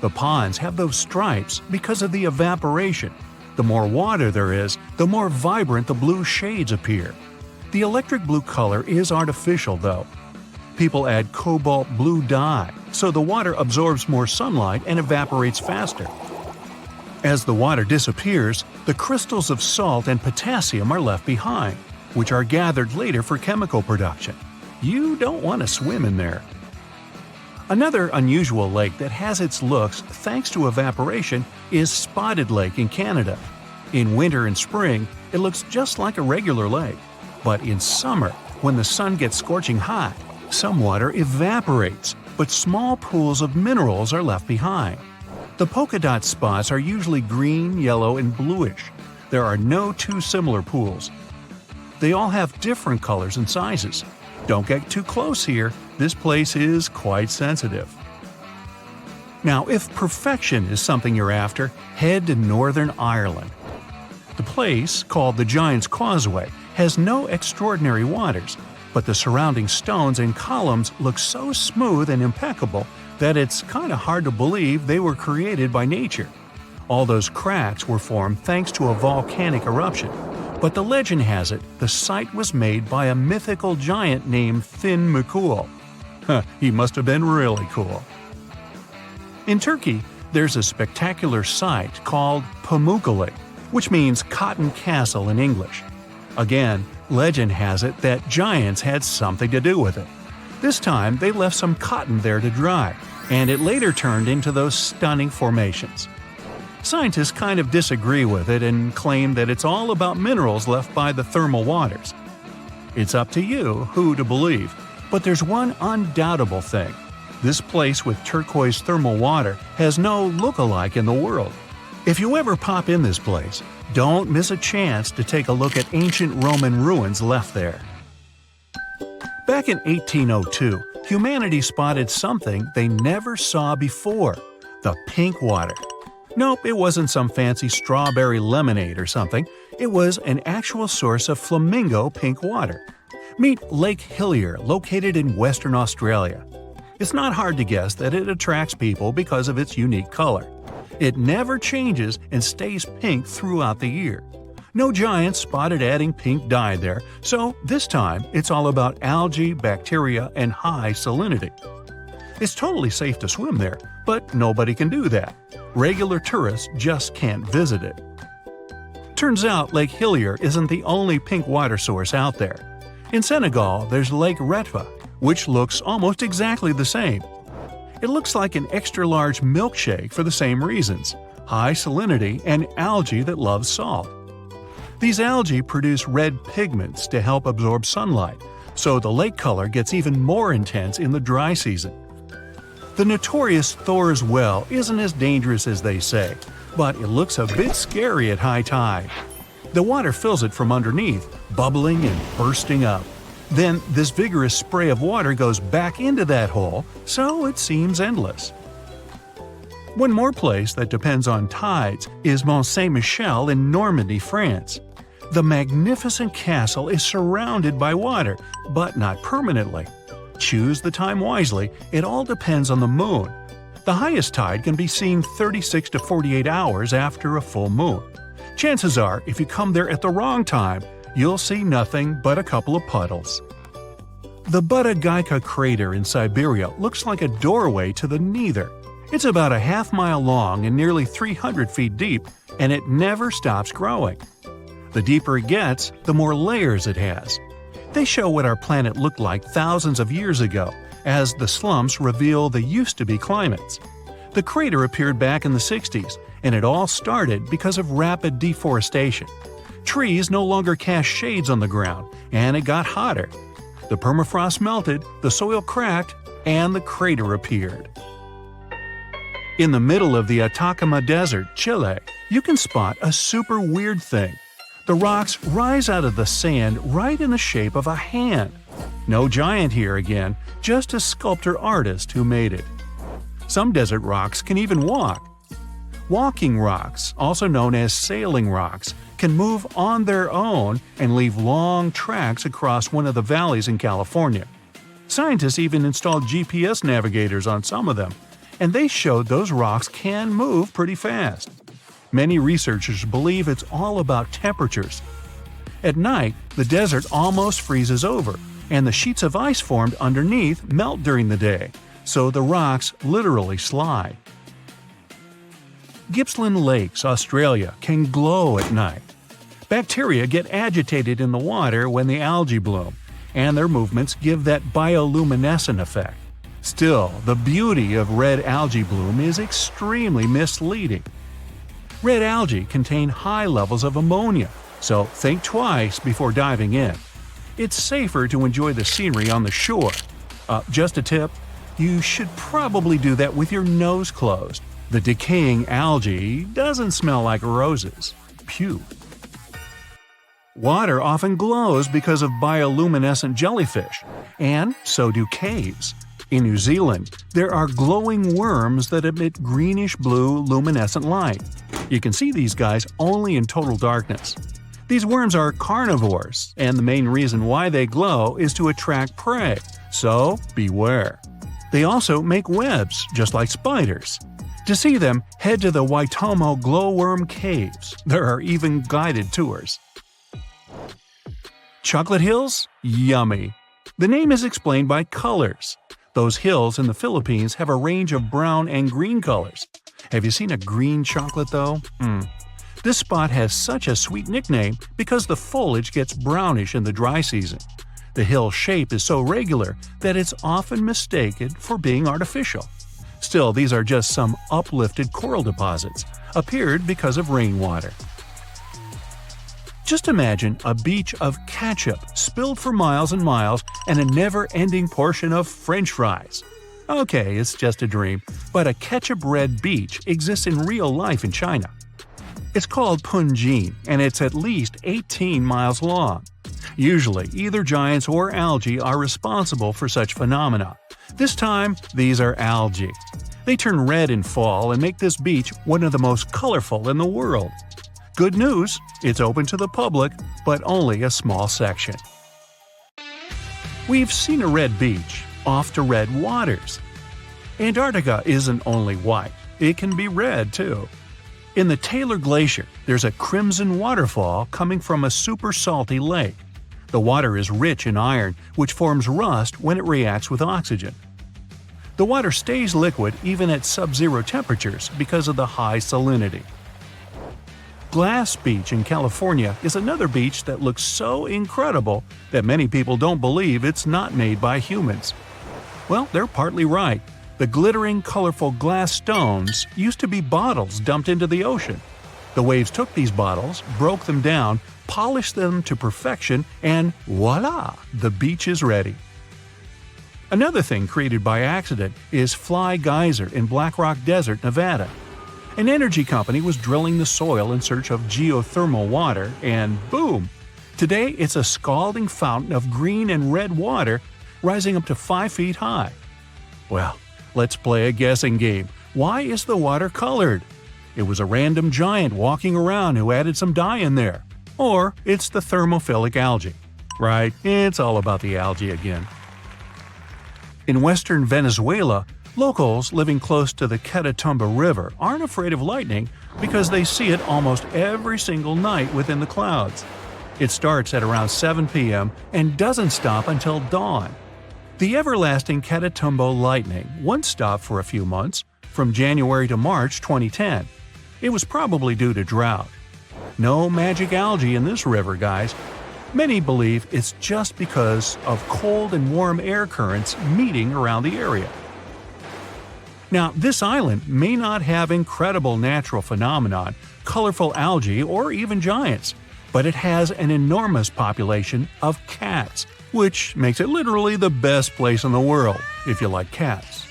The ponds have those stripes because of the evaporation. The more water there is, the more vibrant the blue shades appear. The electric blue color is artificial, though. People add cobalt blue dye, so the water absorbs more sunlight and evaporates faster. As the water disappears, the crystals of salt and potassium are left behind, which are gathered later for chemical production. You don't want to swim in there. Another unusual lake that has its looks thanks to evaporation is Spotted Lake in Canada. In winter and spring, it looks just like a regular lake. But in summer, when the sun gets scorching hot, some water evaporates, but small pools of minerals are left behind. The polka dot spots are usually green, yellow, and bluish. There are no two similar pools. They all have different colors and sizes. Don't get too close here, this place is quite sensitive. Now, if perfection is something you're after, head to Northern Ireland. The place, called the Giant's Causeway, has no extraordinary waters, but the surrounding stones and columns look so smooth and impeccable that it's kind of hard to believe they were created by nature. All those cracks were formed thanks to a volcanic eruption, but the legend has it the site was made by a mythical giant named Fin McCool. He must have been really cool. In Turkey, there's a spectacular site called Pamukkale, which means Cotton Castle in English. Again, legend has it that giants had something to do with it. This time, they left some cotton there to dry, and it later turned into those stunning formations. Scientists kind of disagree with it and claim that it's all about minerals left by the thermal waters. It's up to you who to believe, but there's one undoubtable thing. This place with turquoise thermal water has no look-alike in the world. If you ever pop in this place, don't miss a chance to take a look at ancient Roman ruins left there. Back in 1802, humanity spotted something they never saw before: the pink water. Nope, it wasn't some fancy strawberry lemonade or something. It was an actual source of flamingo pink water. Meet Lake Hiler, located in Western Australia. It's not hard to guess that it attracts people because of its unique color. It never changes and stays pink throughout the year. No giants spotted adding pink dye there, so this time it's all about algae, bacteria, and high salinity. It's totally safe to swim there, but nobody can do that. Regular tourists just can't visit it. Turns out Lake Hiler isn't the only pink water source out there. In Senegal, there's Lake Retva, which looks almost exactly the same. It looks like an extra-large milkshake for the same reasons. high salinity, and algae that love salt. These algae produce red pigments to help absorb sunlight, so the lake color gets even more intense in the dry season. The notorious Thors Well isn't as dangerous as they say, but it looks a bit scary at high tide. The water fills it from underneath, bubbling and bursting up. Then this vigorous spray of water goes back into that hole, so it seems endless. One more place that depends on tides is Mont Saint-Michel in Normandy, France. The magnificent castle is surrounded by water, but not permanently. Choose the time wisely, it all depends on the moon. The highest tide can be seen 36 to 48 hours after a full moon. Chances are, if you come there at the wrong time, you'll see nothing but a couple of puddles. The Bottomless crater in Siberia looks like a doorway to the neither. It's about a half-mile long and nearly 300 feet deep, and it never stops growing. The deeper it gets, the more layers it has. They show what our planet looked like thousands of years ago, as the slumps reveal the used-to-be climates. The crater appeared back in the 60s, and it all started because of rapid deforestation. Trees no longer cast shades on the ground, and it got hotter. The permafrost melted, the soil cracked, and the crater appeared. In the middle of the Atacama Desert, Chile, you can spot a super weird thing. The rocks rise out of the sand right in the shape of a hand. No giant here again, just a sculptor-artist who made it. Some desert rocks can even walk. Walking rocks, also known as sailing rocks, can move on their own and leave long tracks across one of the valleys in California. Scientists even installed GPS navigators on some of them, and they showed those rocks can move pretty fast. Many researchers believe it's all about temperatures. At night, the desert almost freezes over, and the sheets of ice formed underneath melt during the day, so the rocks literally slide. Gippsland Lakes, Australia, can glow at night. Bacteria get agitated in the water when the algae bloom, and their movements give that bioluminescent effect. Still, the beauty of red algae bloom is extremely misleading. Red algae contain high levels of ammonia, so think twice before diving in. It's safer to enjoy the scenery on the shore. Just a tip, you should probably do that with your nose closed. The decaying algae doesn't smell like roses. Phew. Water often glows because of bioluminescent jellyfish, and so do caves. In New Zealand, there are glowing worms that emit greenish-blue luminescent light. You can see these guys only in total darkness. These worms are carnivores, and the main reason why they glow is to attract prey, so beware. They also make webs, just like spiders. To see them, head to the Waitomo glowworm caves. There are even guided tours. Chocolate hills? Yummy! The name is explained by colors. Those hills in the Philippines have a range of brown and green colors. Have you seen a green chocolate though? This spot has such a sweet nickname because the foliage gets brownish in the dry season. The hill shape is so regular that it's often mistaken for being artificial. Still, these are just some uplifted coral deposits, appeared because of rainwater. Just imagine a beach of ketchup spilled for miles and miles and a never-ending portion of French fries. Okay, it's just a dream, but a ketchup-red beach exists in real life in China. It's called Punjin, and it's at least 18 miles long. Usually, either giants or algae are responsible for such phenomena. This time, these are algae. They turn red in fall and make this beach one of the most colorful in the world. Good news, it's open to the public, but only a small section. We've seen a red beach, off to red waters. Antarctica isn't only white, it can be red too. In the Taylor Glacier, there's a crimson waterfall coming from a super salty lake. The water is rich in iron, which forms rust when it reacts with oxygen. The water stays liquid even at sub-zero temperatures because of the high salinity. Glass Beach in California is another beach that looks so incredible that many people don't believe it's not made by humans. Well, they're partly right. The glittering, colorful glass stones used to be bottles dumped into the ocean. The waves took these bottles, broke them down, polished them to perfection, and voila! The beach is ready. Another thing created by accident is Fly Geyser in Black Rock Desert, Nevada. An energy company was drilling the soil in search of geothermal water, and boom! Today it's a scalding fountain of green and red water rising up to 5 feet high. Well, let's play a guessing game. Why is the water colored? It was a random giant walking around who added some dye in there. Or it's the thermophilic algae. Right, it's all about the algae again. In western Venezuela, locals living close to the Catatumbo River aren't afraid of lightning because they see it almost every single night within the clouds. It starts at around 7 p.m. and doesn't stop until dawn. The everlasting Catatumbo lightning once stopped for a few months, from January to March 2010. It was probably due to drought. No magic algae in this river, guys. Many believe it's just because of cold and warm air currents meeting around the area. Now, this island may not have incredible natural phenomenon, colorful algae, or even giants, but it has an enormous population of cats, which makes it literally the best place in the world if you like cats.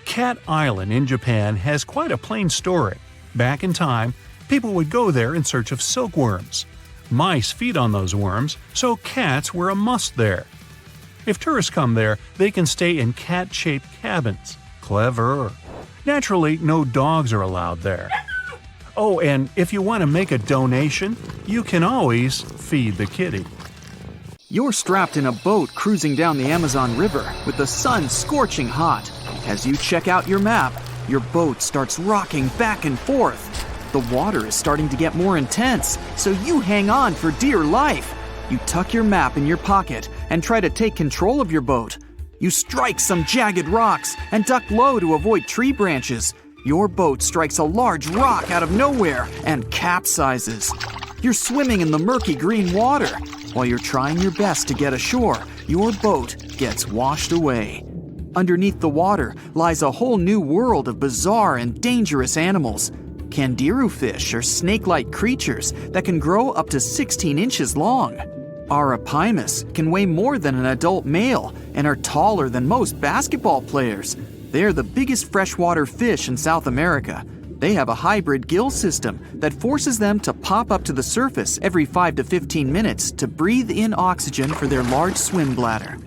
Cat Island in Japan has quite a plain story. Back in time, people would go there in search of silkworms. Mice feed on those worms, so cats were a must there. If tourists come there, they can stay in cat-shaped cabins. Clever. Naturally, no dogs are allowed there. Oh, and if you want to make a donation, you can always feed the kitty. You're strapped in a boat cruising down the Amazon River with the sun scorching hot. As you check out your map, your boat starts rocking back and forth. The water is starting to get more intense, so you hang on for dear life. You tuck your map in your pocket and try to take control of your boat. You strike some jagged rocks and duck low to avoid tree branches. Your boat strikes a large rock out of nowhere and capsizes. You're swimming in the murky green water. While you're trying your best to get ashore, your boat gets washed away. Underneath the water lies a whole new world of bizarre and dangerous animals. Candiru fish are snake-like creatures that can grow up to 16 inches long. Arapimus can weigh more than an adult male and are taller than most basketball players. They're the biggest freshwater fish in South America. They have a hybrid gill system that forces them to pop up to the surface every 5 to 15 minutes to breathe in oxygen for their large swim bladder.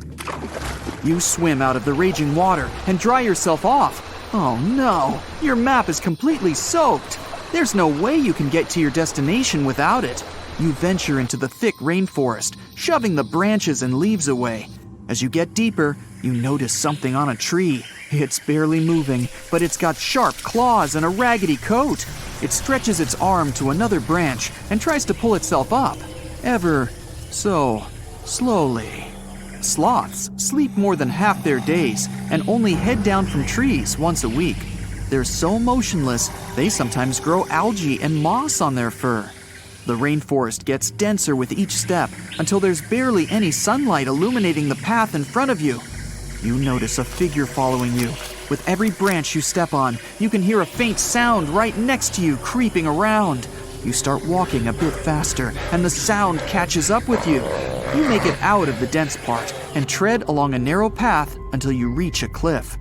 You swim out of the raging water and dry yourself off. Oh no, your map is completely soaked. There's no way you can get to your destination without it. You venture into the thick rainforest, shoving the branches and leaves away. As you get deeper, you notice something on a tree. It's barely moving, but it's got sharp claws and a raggedy coat. It stretches its arm to another branch and tries to pull itself up, ever so slowly. Sloths sleep more than half their days and only head down from trees once a week. They're so motionless, they sometimes grow algae and moss on their fur. The rainforest gets denser with each step until there's barely any sunlight illuminating the path in front of you. You notice a figure following you. With every branch you step on, you can hear a faint sound right next to you creeping around. You start walking a bit faster, and the sound catches up with you. You make it out of the dense part and tread along a narrow path until you reach a cliff.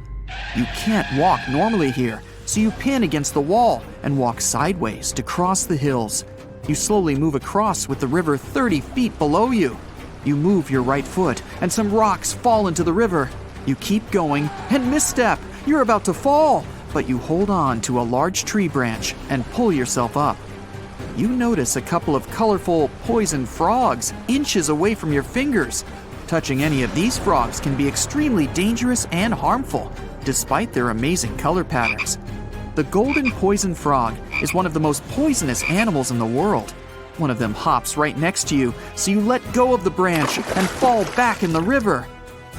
You can't walk normally here, so you pin against the wall and walk sideways to cross the hills. You slowly move across with the river 30 feet below you. You move your right foot, and some rocks fall into the river. You keep going and misstep. You're about to fall, but you hold on to a large tree branch and pull yourself up. You notice a couple of colorful poison frogs inches away from your fingers. Touching any of these frogs can be extremely dangerous and harmful, despite their amazing color patterns. The golden poison frog is one of the most poisonous animals in the world. One of them hops right next to you, so you let go of the branch and fall back in the river.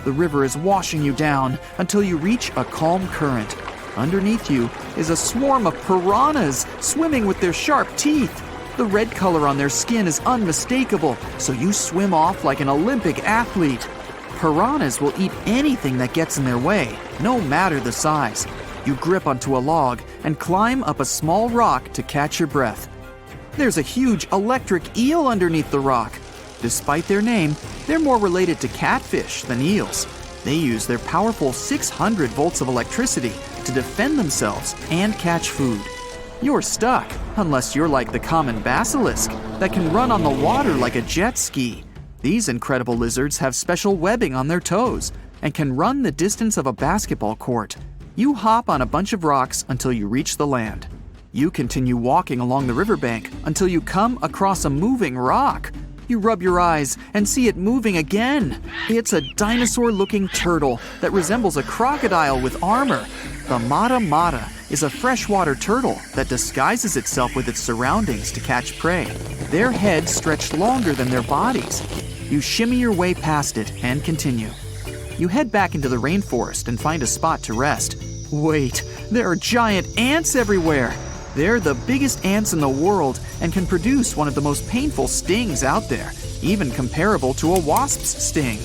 The river is washing you down until you reach a calm current. Underneath you is a swarm of piranhas swimming with their sharp teeth. The red color on their skin is unmistakable, so you swim off like an Olympic athlete. Piranhas will eat anything that gets in their way, no matter the size. You grip onto a log and climb up a small rock to catch your breath. There's a huge electric eel underneath the rock. Despite their name, they're more related to catfish than eels. They use their powerful 600 volts of electricity to defend themselves and catch food. You're stuck, unless you're like the common basilisk that can run on the water like a jet ski. These incredible lizards have special webbing on their toes and can run the distance of a basketball court. You hop on a bunch of rocks until you reach the land. You continue walking along the riverbank until you come across a moving rock. You rub your eyes and see it moving again. It's a dinosaur-looking turtle that resembles a crocodile with armor. The mata mata is a freshwater turtle that disguises itself with its surroundings to catch prey. Their heads stretch longer than their bodies. You shimmy your way past it and continue. You head back into the rainforest and find a spot to rest. Wait, there are giant ants everywhere. They're the biggest ants in the world and can produce one of the most painful stings out there, even comparable to a wasp's sting.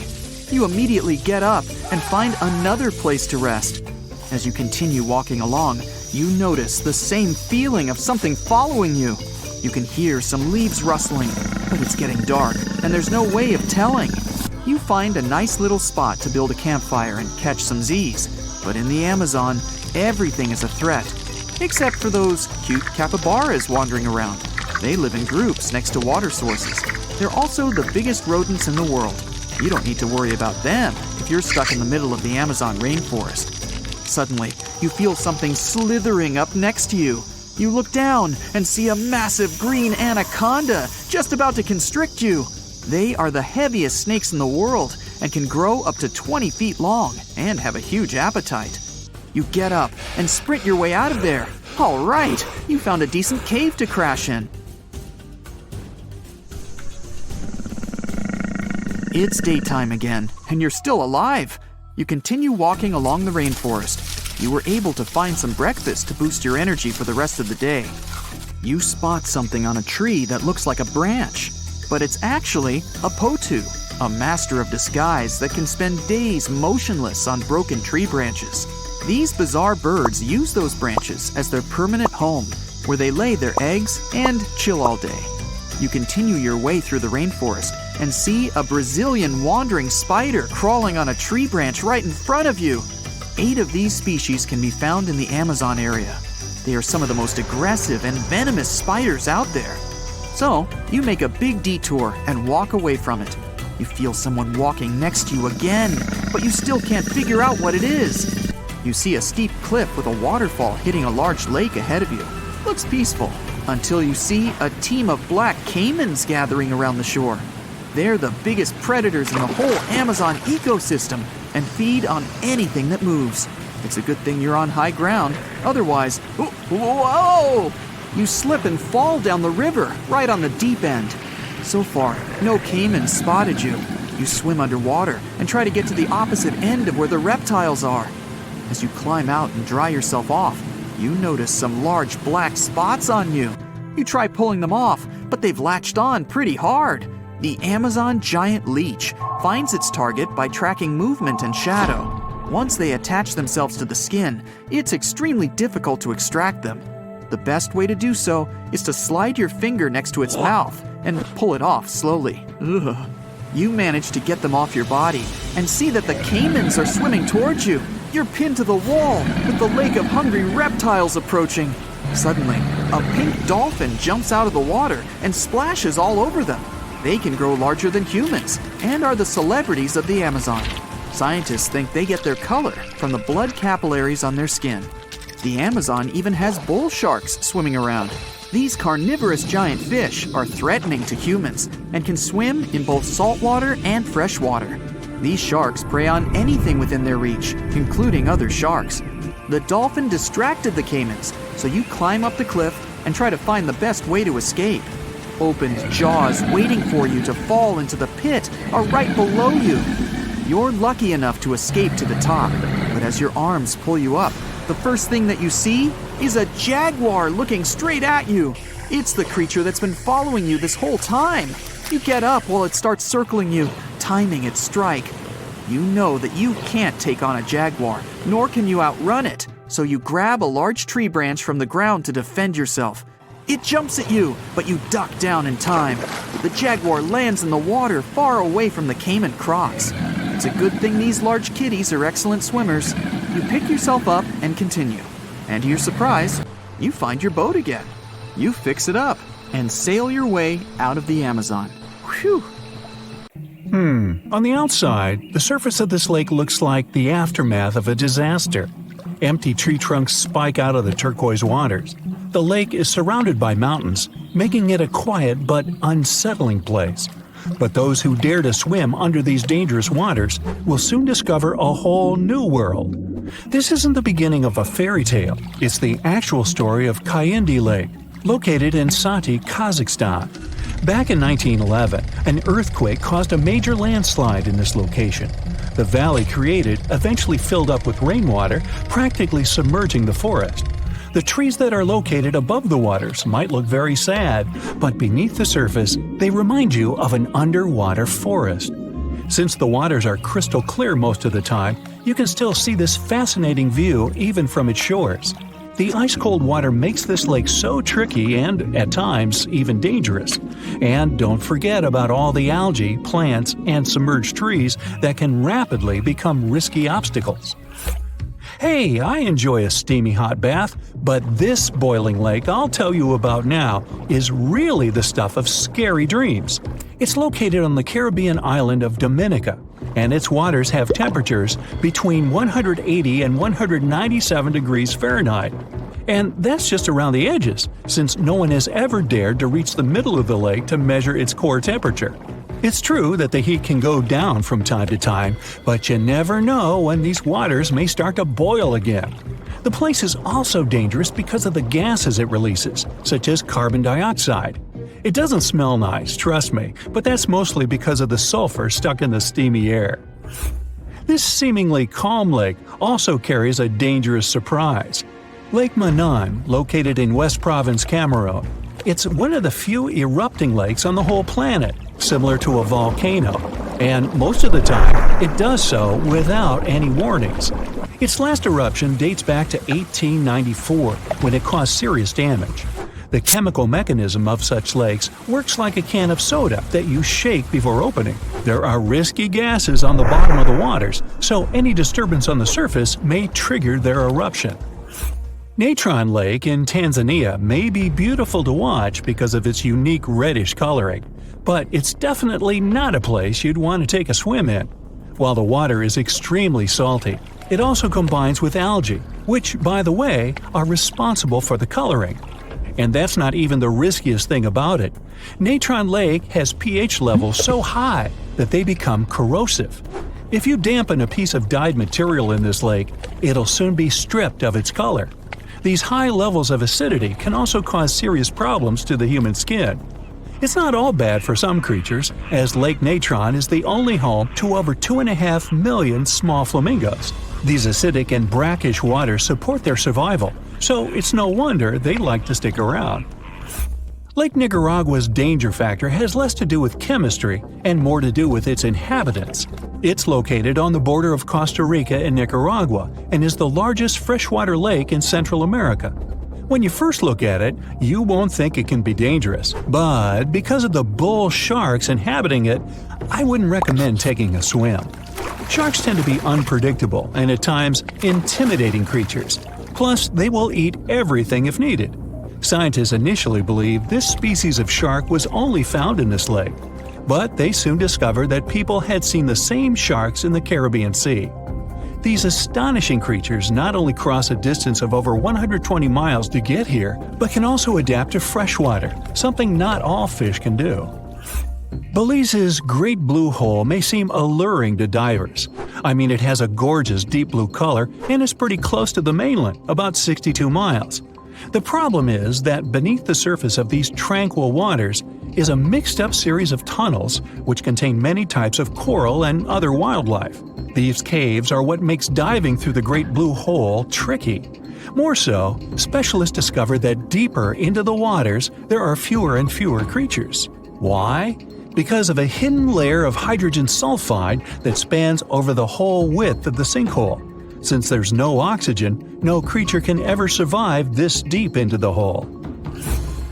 You immediately get up and find another place to rest. As you continue walking along, you notice the same feeling of something following you. You can hear some leaves rustling, but it's getting dark and there's no way of telling. You find a nice little spot to build a campfire and catch some Z's. But in the Amazon, everything is a threat. Except for those cute capybaras wandering around. They live in groups next to water sources. They're also the biggest rodents in the world. You don't need to worry about them if you're stuck in the middle of the Amazon rainforest. Suddenly, you feel something slithering up next to you. You look down and see a massive green anaconda just about to constrict you. They are the heaviest snakes in the world and can grow up to 20 feet long and have a huge appetite. You get up and sprint your way out of there. All right, you found a decent cave to crash in. It's daytime again, and you're still alive. You continue walking along the rainforest. You were able to find some breakfast to boost your energy for the rest of the day. You spot something on a tree that looks like a branch, but it's actually a potu, a master of disguise that can spend days motionless on broken tree branches. These bizarre birds use those branches as their permanent home, where they lay their eggs and chill all day. You continue your way through the rainforest and see a Brazilian wandering spider crawling on a tree branch right in front of you. 8 of these species can be found in the Amazon area. They are some of the most aggressive and venomous spiders out there. So, you make a big detour and walk away from it. You feel someone walking next to you again, but you still can't figure out what it is. You see a steep cliff with a waterfall hitting a large lake ahead of you. Looks peaceful, until you see a team of black caimans gathering around the shore. They're the biggest predators in the whole Amazon ecosystem and feed on anything that moves. It's a good thing you're on high ground, otherwise, whoa! You slip and fall down the river, right on the deep end. So far, no caimans spotted you. You swim underwater and try to get to the opposite end of where the reptiles are. As you climb out and dry yourself off, you notice some large black spots on you. You try pulling them off, but they've latched on pretty hard. The Amazon giant leech finds its target by tracking movement and shadow. Once they attach themselves to the skin, it's extremely difficult to extract them. The best way to do so is to slide your finger next to its mouth and pull it off slowly. Ugh. You manage to get them off your body and see that the caimans are swimming towards you. You're pinned to the wall with the lake of hungry reptiles approaching. Suddenly, a pink dolphin jumps out of the water and splashes all over them. They can grow larger than humans and are the celebrities of the Amazon. Scientists think they get their color from the blood capillaries on their skin. The Amazon even has bull sharks swimming around. These carnivorous giant fish are threatening to humans and can swim in both saltwater and freshwater. These sharks prey on anything within their reach, including other sharks. The dolphin distracted the caimans, so you climb up the cliff and try to find the best way to escape. Opened jaws waiting for you to fall into the pit are right below you. You're lucky enough to escape to the top, but as your arms pull you up, the first thing that you see is a jaguar looking straight at you. It's the creature that's been following you this whole time. You get up while it starts circling you, timing its strike. You know that you can't take on a jaguar, nor can you outrun it, so you grab a large tree branch from the ground to defend yourself. It jumps at you, but you duck down in time. The jaguar lands in the water far away from the caiman crocs. It's a good thing these large kitties are excellent swimmers. You pick yourself up and continue. And to your surprise, you find your boat again. You fix it up and sail your way out of the Amazon. Whew! On the outside, the surface of this lake looks like the aftermath of a disaster. Empty tree trunks spike out of the turquoise waters. The lake is surrounded by mountains, making it a quiet but unsettling place. But those who dare to swim under these dangerous waters will soon discover a whole new world. This isn't the beginning of a fairy tale. It's the actual story of Kayindi Lake, located in Sati, Kazakhstan. Back in 1911, an earthquake caused a major landslide in this location. The valley created eventually filled up with rainwater, practically submerging the forest. The trees that are located above the waters might look very sad, but beneath the surface, they remind you of an underwater forest. Since the waters are crystal clear most of the time, you can still see this fascinating view even from its shores. The ice-cold water makes this lake so tricky and, at times, even dangerous. And don't forget about all the algae, plants, and submerged trees that can rapidly become risky obstacles. Hey, I enjoy a steamy hot bath, but this boiling lake I'll tell you about now is really the stuff of scary dreams. It's located on the Caribbean island of Dominica, and its waters have temperatures between 180 and 197 degrees Fahrenheit. And that's just around the edges, since no one has ever dared to reach the middle of the lake to measure its core temperature. It's true that the heat can go down from time to time, but you never know when these waters may start to boil again. The place is also dangerous because of the gases it releases, such as carbon dioxide. It doesn't smell nice, trust me, but that's mostly because of the sulfur stuck in the steamy air. This seemingly calm lake also carries a dangerous surprise. Lake Manan, located in West Province, Cameroon. It's one of the few erupting lakes on the whole planet, similar to a volcano, and most of the time it does so without any warnings. Its last eruption dates back to 1894, when it caused serious damage. The chemical mechanism of such lakes works like a can of soda that you shake before opening. There are risky gases on the bottom of the waters, so any disturbance on the surface may trigger their eruption. Natron Lake in Tanzania may be beautiful to watch because of its unique reddish coloring, but it's definitely not a place you'd want to take a swim in. While the water is extremely salty, it also combines with algae, which, by the way, are responsible for the coloring. And that's not even the riskiest thing about it. Natron Lake has pH levels so high that they become corrosive. If you dampen a piece of dyed material in this lake, it'll soon be stripped of its color. These high levels of acidity can also cause serious problems to the human skin. It's not all bad for some creatures, as Lake Natron is the only home to over 2.5 million small flamingos. These acidic and brackish waters support their survival, so it's no wonder they like to stick around. Lake Nicaragua's danger factor has less to do with chemistry and more to do with its inhabitants. It's located on the border of Costa Rica and Nicaragua and is the largest freshwater lake in Central America. When you first look at it, you won't think it can be dangerous, but because of the bull sharks inhabiting it, I wouldn't recommend taking a swim. Sharks tend to be unpredictable and at times intimidating creatures. Plus, they will eat everything if needed. Scientists initially believed this species of shark was only found in this lake, but they soon discovered that people had seen the same sharks in the Caribbean Sea. These astonishing creatures not only cross a distance of over 120 miles to get here, but can also adapt to freshwater, something not all fish can do. Belize's Great Blue Hole may seem alluring to divers. I mean, it has a gorgeous deep blue color and is pretty close to the mainland, about 62 miles. The problem is that beneath the surface of these tranquil waters is a mixed-up series of tunnels which contain many types of coral and other wildlife. These caves are what makes diving through the Great Blue Hole tricky. More so, specialists discover that deeper into the waters there are fewer and fewer creatures. Why? because of a hidden layer of hydrogen sulfide that spans over the whole width of the sinkhole. Since there's no oxygen, no creature can ever survive this deep into the hole.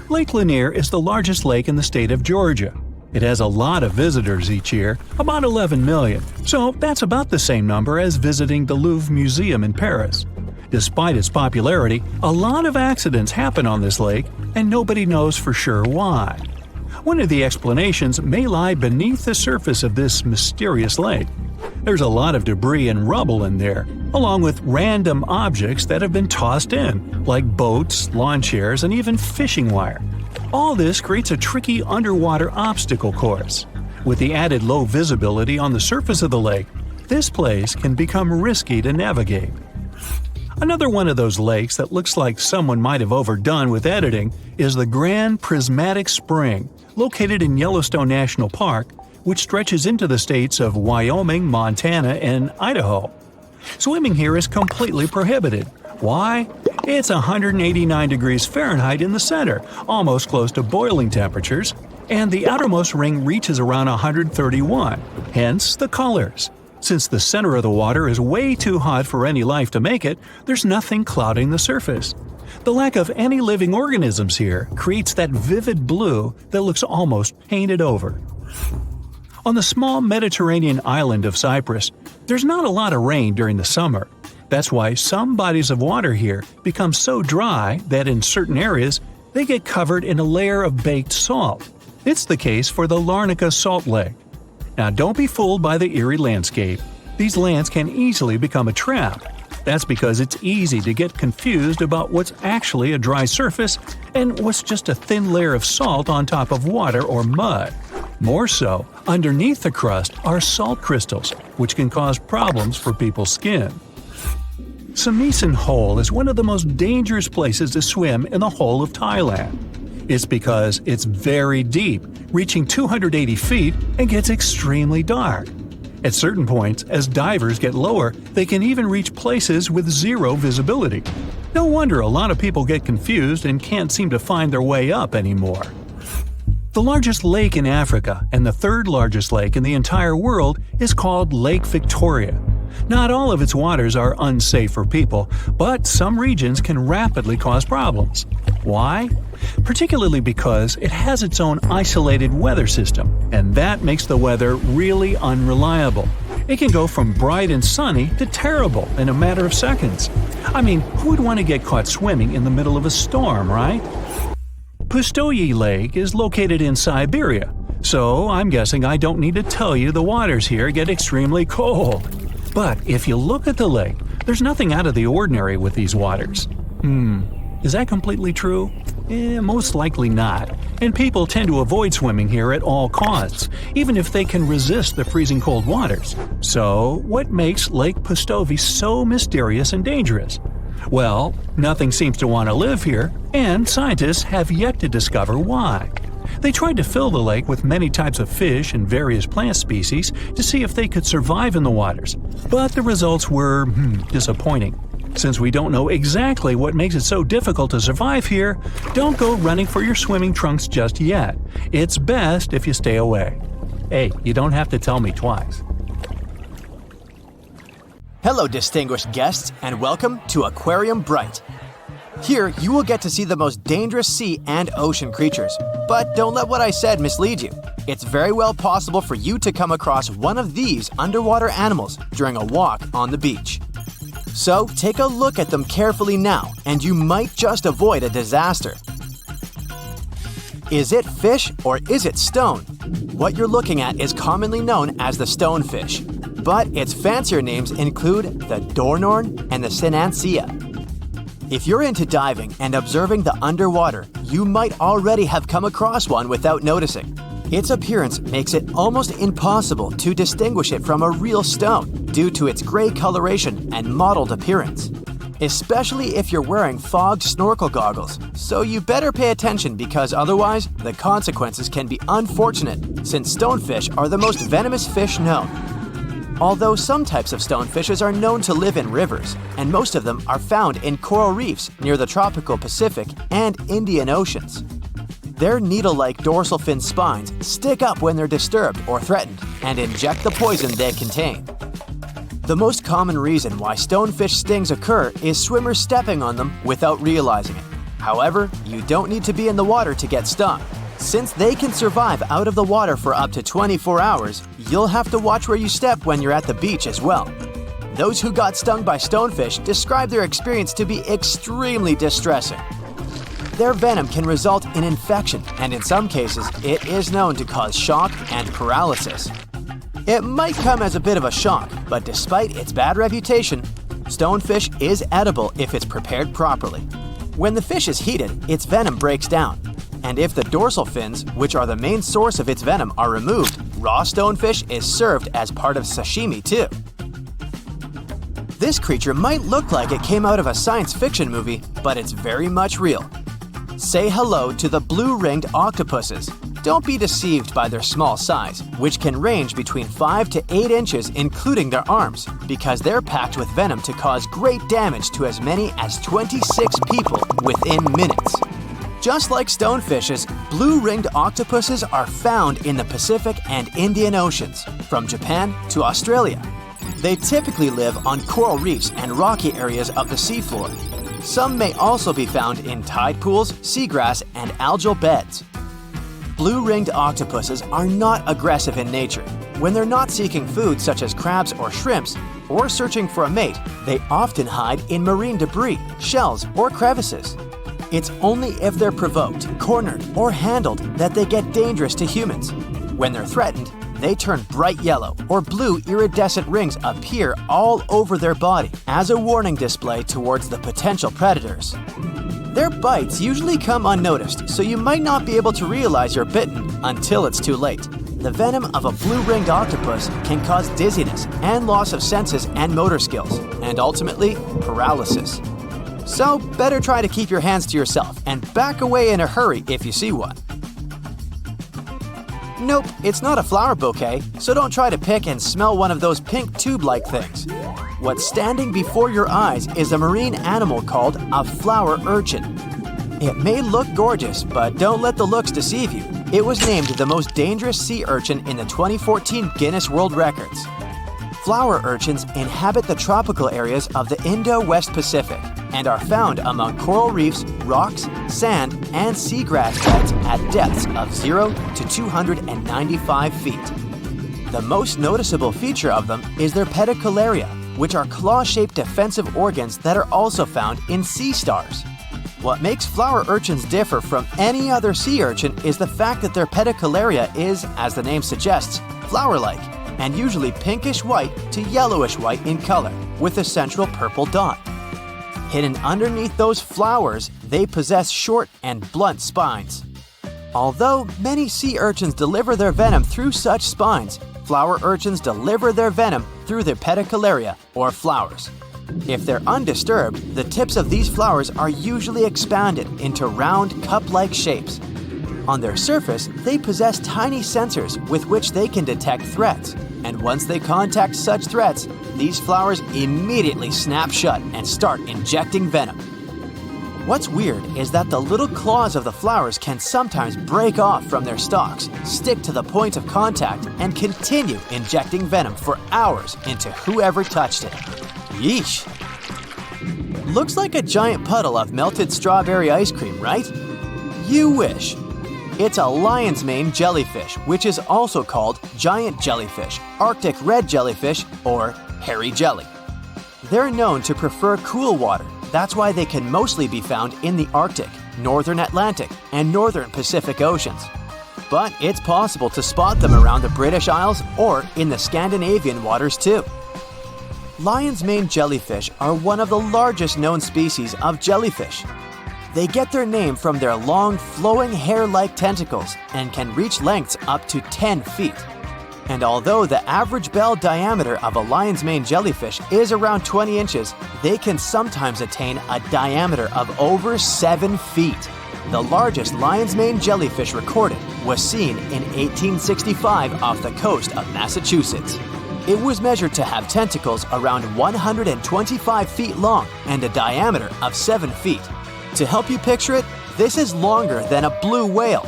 Lake Lanier is the largest lake in the state of Georgia. It has a lot of visitors each year, about 11 million, so that's about the same number as visiting the Louvre Museum in Paris. Despite its popularity, a lot of accidents happen on this lake, and nobody knows for sure why. One of the explanations may lie beneath the surface of this mysterious lake. There's a lot of debris and rubble in there, along with random objects that have been tossed in, like boats, lawn chairs, and even fishing wire. All this creates a tricky underwater obstacle course. With the added low visibility on the surface of the lake, this place can become risky to navigate. Another one of those lakes that looks like someone might have overdone with editing is the Grand Prismatic Spring, located in Yellowstone National Park, which stretches into the states of Wyoming, Montana, and Idaho. Swimming here is completely prohibited. Why? It's 189 degrees Fahrenheit in the center, almost close to boiling temperatures, and the outermost ring reaches around 131, hence the colors. Since the center of the water is way too hot for any life to make it, there's nothing clouding the surface. The lack of any living organisms here creates that vivid blue that looks almost painted over. On the small Mediterranean island of Cyprus, there's not a lot of rain during the summer. That's why some bodies of water here become so dry that in certain areas they get covered in a layer of baked salt. It's the case for the Larnaca Salt Lake. Now don't be fooled by the eerie landscape. These lands can easily become a trap. That's because it's easy to get confused about what's actually a dry surface and what's just a thin layer of salt on top of water or mud. More so, underneath the crust are salt crystals, which can cause problems for people's skin. Sameesan Hole is one of the most dangerous places to swim in the whole of Thailand. It's because it's very deep, reaching 280 feet, and gets extremely dark. At certain points, as divers get lower, they can even reach places with zero visibility. No wonder a lot of people get confused and can't seem to find their way up anymore. The largest lake in Africa and the third largest lake in the entire world is called Lake Victoria. Not all of its waters are unsafe for people, but some regions can rapidly cause problems. Why? Particularly because it has its own isolated weather system, and that makes the weather really unreliable. It can go from bright and sunny to terrible in a matter of seconds. I mean, who would want to get caught swimming in the middle of a storm, right? Pustoye Lake is located in Siberia, so I'm guessing I don't need to tell you the waters here get extremely cold. But if you look at the lake, there's nothing out of the ordinary with these waters. Is that completely true? Most likely not. And people tend to avoid swimming here at all costs, even if they can resist the freezing cold waters. So, what makes Lake Pustoye so mysterious and dangerous? Well, nothing seems to want to live here, and scientists have yet to discover why. They tried to fill the lake with many types of fish and various plant species to see if they could survive in the waters, but the results were disappointing. Since we don't know exactly what makes it so difficult to survive here, don't go running for your swimming trunks just yet. It's best if you stay away. Hey, you don't have to tell me twice. Hello, distinguished guests, and welcome to Aquarium Bright. Here, you will get to see the most dangerous sea and ocean creatures. But don't let what I said mislead you. It's very well possible for you to come across one of these underwater animals during a walk on the beach. So take a look at them carefully now, and you might just avoid a disaster. Is it fish or is it stone? What you're looking at is commonly known as the stonefish, but its fancier names include the Dornorn and the Sinancia. If you're into diving and observing the underwater, you might already have come across one without noticing. Its appearance makes it almost impossible to distinguish it from a real stone due to its gray coloration and mottled appearance, especially if you're wearing fogged snorkel goggles, so you better pay attention because otherwise the consequences can be unfortunate since stonefish are the most venomous fish known. Although some types of stonefishes are known to live in rivers, and most of them are found in coral reefs near the tropical Pacific and Indian Oceans. Their needle-like dorsal fin spines stick up when they're disturbed or threatened and inject the poison they contain. The most common reason why stonefish stings occur is swimmers stepping on them without realizing it. However, you don't need to be in the water to get stung. Since they can survive out of the water for up to 24 hours, you'll have to watch where you step when you're at the beach as well. Those who got stung by stonefish describe their experience to be extremely distressing. Their venom can result in infection, and in some cases, it is known to cause shock and paralysis. It might come as a bit of a shock, but despite its bad reputation, stonefish is edible if it's prepared properly. When the fish is heated, its venom breaks down. And if the dorsal fins, which are the main source of its venom, are removed, raw stonefish is served as part of sashimi too. This creature might look like it came out of a science fiction movie, but it's very much real. Say hello to the blue-ringed octopuses. Don't be deceived by their small size, which can range between 5 to 8 inches including their arms, because they're packed with venom to cause great damage to as many as 26 people within minutes. Just like stonefishes, blue-ringed octopuses are found in the Pacific and Indian Oceans, from Japan to Australia. They typically live on coral reefs and rocky areas of the seafloor. Some may also be found in tide pools, seagrass, and algal beds. Blue-ringed octopuses are not aggressive in nature. When they're not seeking food such as crabs or shrimps, or searching for a mate, they often hide in marine debris, shells, or crevices. It's only if they're provoked, cornered, or handled that they get dangerous to humans. When they're threatened, they turn bright yellow or blue iridescent rings appear all over their body as a warning display towards the potential predators. Their bites usually come unnoticed, so you might not be able to realize you're bitten until it's too late. The venom of a blue-ringed octopus can cause dizziness and loss of senses and motor skills, and ultimately, paralysis. So, better try to keep your hands to yourself and back away in a hurry if you see one. Nope, it's not a flower bouquet, so don't try to pick and smell one of those pink tube-like things. What's standing before your eyes is a marine animal called a flower urchin. It may look gorgeous, but don't let the looks deceive you. It was named the most dangerous sea urchin in the 2014 Guinness World Records. Flower urchins inhabit the tropical areas of the Indo-West Pacific and are found among coral reefs, rocks, sand, and seagrass beds at depths of 0 to 295 feet. The most noticeable feature of them is their pedicularia, which are claw-shaped defensive organs that are also found in sea stars. What makes flower urchins differ from any other sea urchin is the fact that their pedicularia is, as the name suggests, flower-like, and usually pinkish-white to yellowish-white in color, with a central purple dot. Hidden underneath those flowers, they possess short and blunt spines. Although many sea urchins deliver their venom through such spines, flower urchins deliver their venom through their pedicularia, or flowers. If they're undisturbed, the tips of these flowers are usually expanded into round, cup-like shapes. On their surface, they possess tiny sensors with which they can detect threats, and once they contact such threats, these flowers immediately snap shut and start injecting venom. What's weird is that the little claws of the flowers can sometimes break off from their stalks, stick to the point of contact, and continue injecting venom for hours into whoever touched it. Yeesh! Looks like a giant puddle of melted strawberry ice cream, right? You wish. It's a lion's mane jellyfish, which is also called giant jellyfish, Arctic red jellyfish, or hairy jelly. They're known to prefer cool water. That's why they can mostly be found in the Arctic, northern Atlantic, and northern Pacific Oceans. But it's possible to spot them around the British Isles or in the Scandinavian waters too. Lion's mane jellyfish are one of the largest known species of jellyfish. They get their name from their long, flowing hair-like tentacles and can reach lengths up to 10 feet. And although the average bell diameter of a lion's mane jellyfish is around 20 inches, they can sometimes attain a diameter of over 7 feet. The largest lion's mane jellyfish recorded was seen in 1865 off the coast of Massachusetts. It was measured to have tentacles around 125 feet long and a diameter of 7 feet. To help you picture it, This is longer than a blue whale.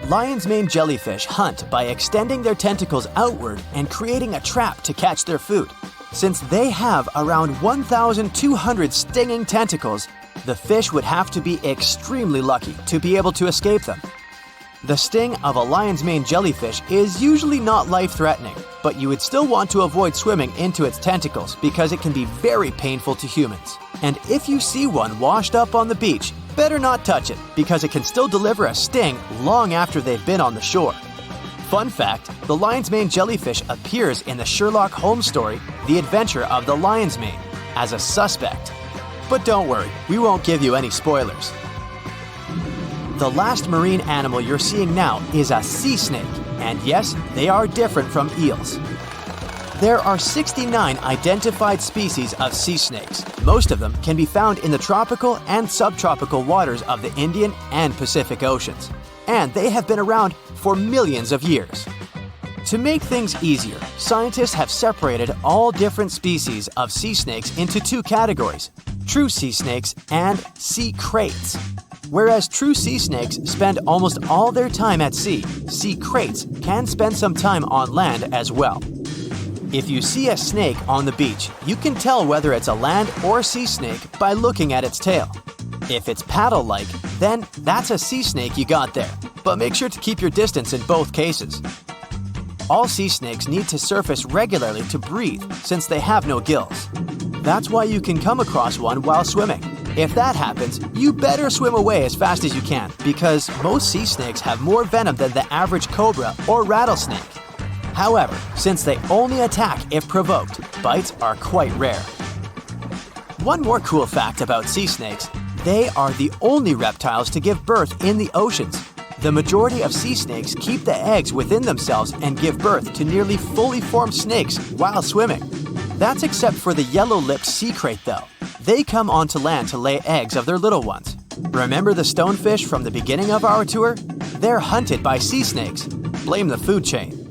Lion's mane jellyfish hunt by extending their tentacles outward and creating a trap to catch their food. Since they have around 1,200 stinging tentacles, the fish would have to be extremely lucky to be able to escape them. The sting of a lion's mane jellyfish is usually not life-threatening, but you would still want to avoid swimming into its tentacles because it can be very painful to humans. And if you see one washed up on the beach, better not touch it because it can still deliver a sting long after they've been on the shore. Fun fact, the lion's mane jellyfish appears in the Sherlock Holmes story, The Adventure of the Lion's Mane, as a suspect. But don't worry, we won't give you any spoilers. The last marine animal you're seeing now is a sea snake, and yes, they are different from eels. There are 69 identified species of sea snakes. Most of them can be found in the tropical and subtropical waters of the Indian and Pacific Oceans, and they have been around for millions of years. To make things easier, scientists have separated all different species of sea snakes into two categories: true sea snakes and sea kraits. Whereas true sea snakes spend almost all their time at sea kraits can spend some time on land as well. If you see a snake on the beach, you can tell whether it's a land or sea snake by looking at its tail. If it's paddle-like, then that's a sea snake you got there, but make sure to keep your distance in both cases. All sea snakes need to surface regularly to breathe since they have no gills. That's why you can come across one while swimming. If that happens, you better swim away as fast as you can because most sea snakes have more venom than the average cobra or rattlesnake. However, since they only attack if provoked, bites are quite rare. One more cool fact about sea snakes: they are the only reptiles to give birth in the oceans. The majority of sea snakes keep the eggs within themselves and give birth to nearly fully formed snakes while swimming. That's except for the yellow-lipped sea krait though. They come onto land to lay eggs of their little ones. Remember the stonefish from the beginning of our tour? They're hunted by sea snakes. Blame the food chain.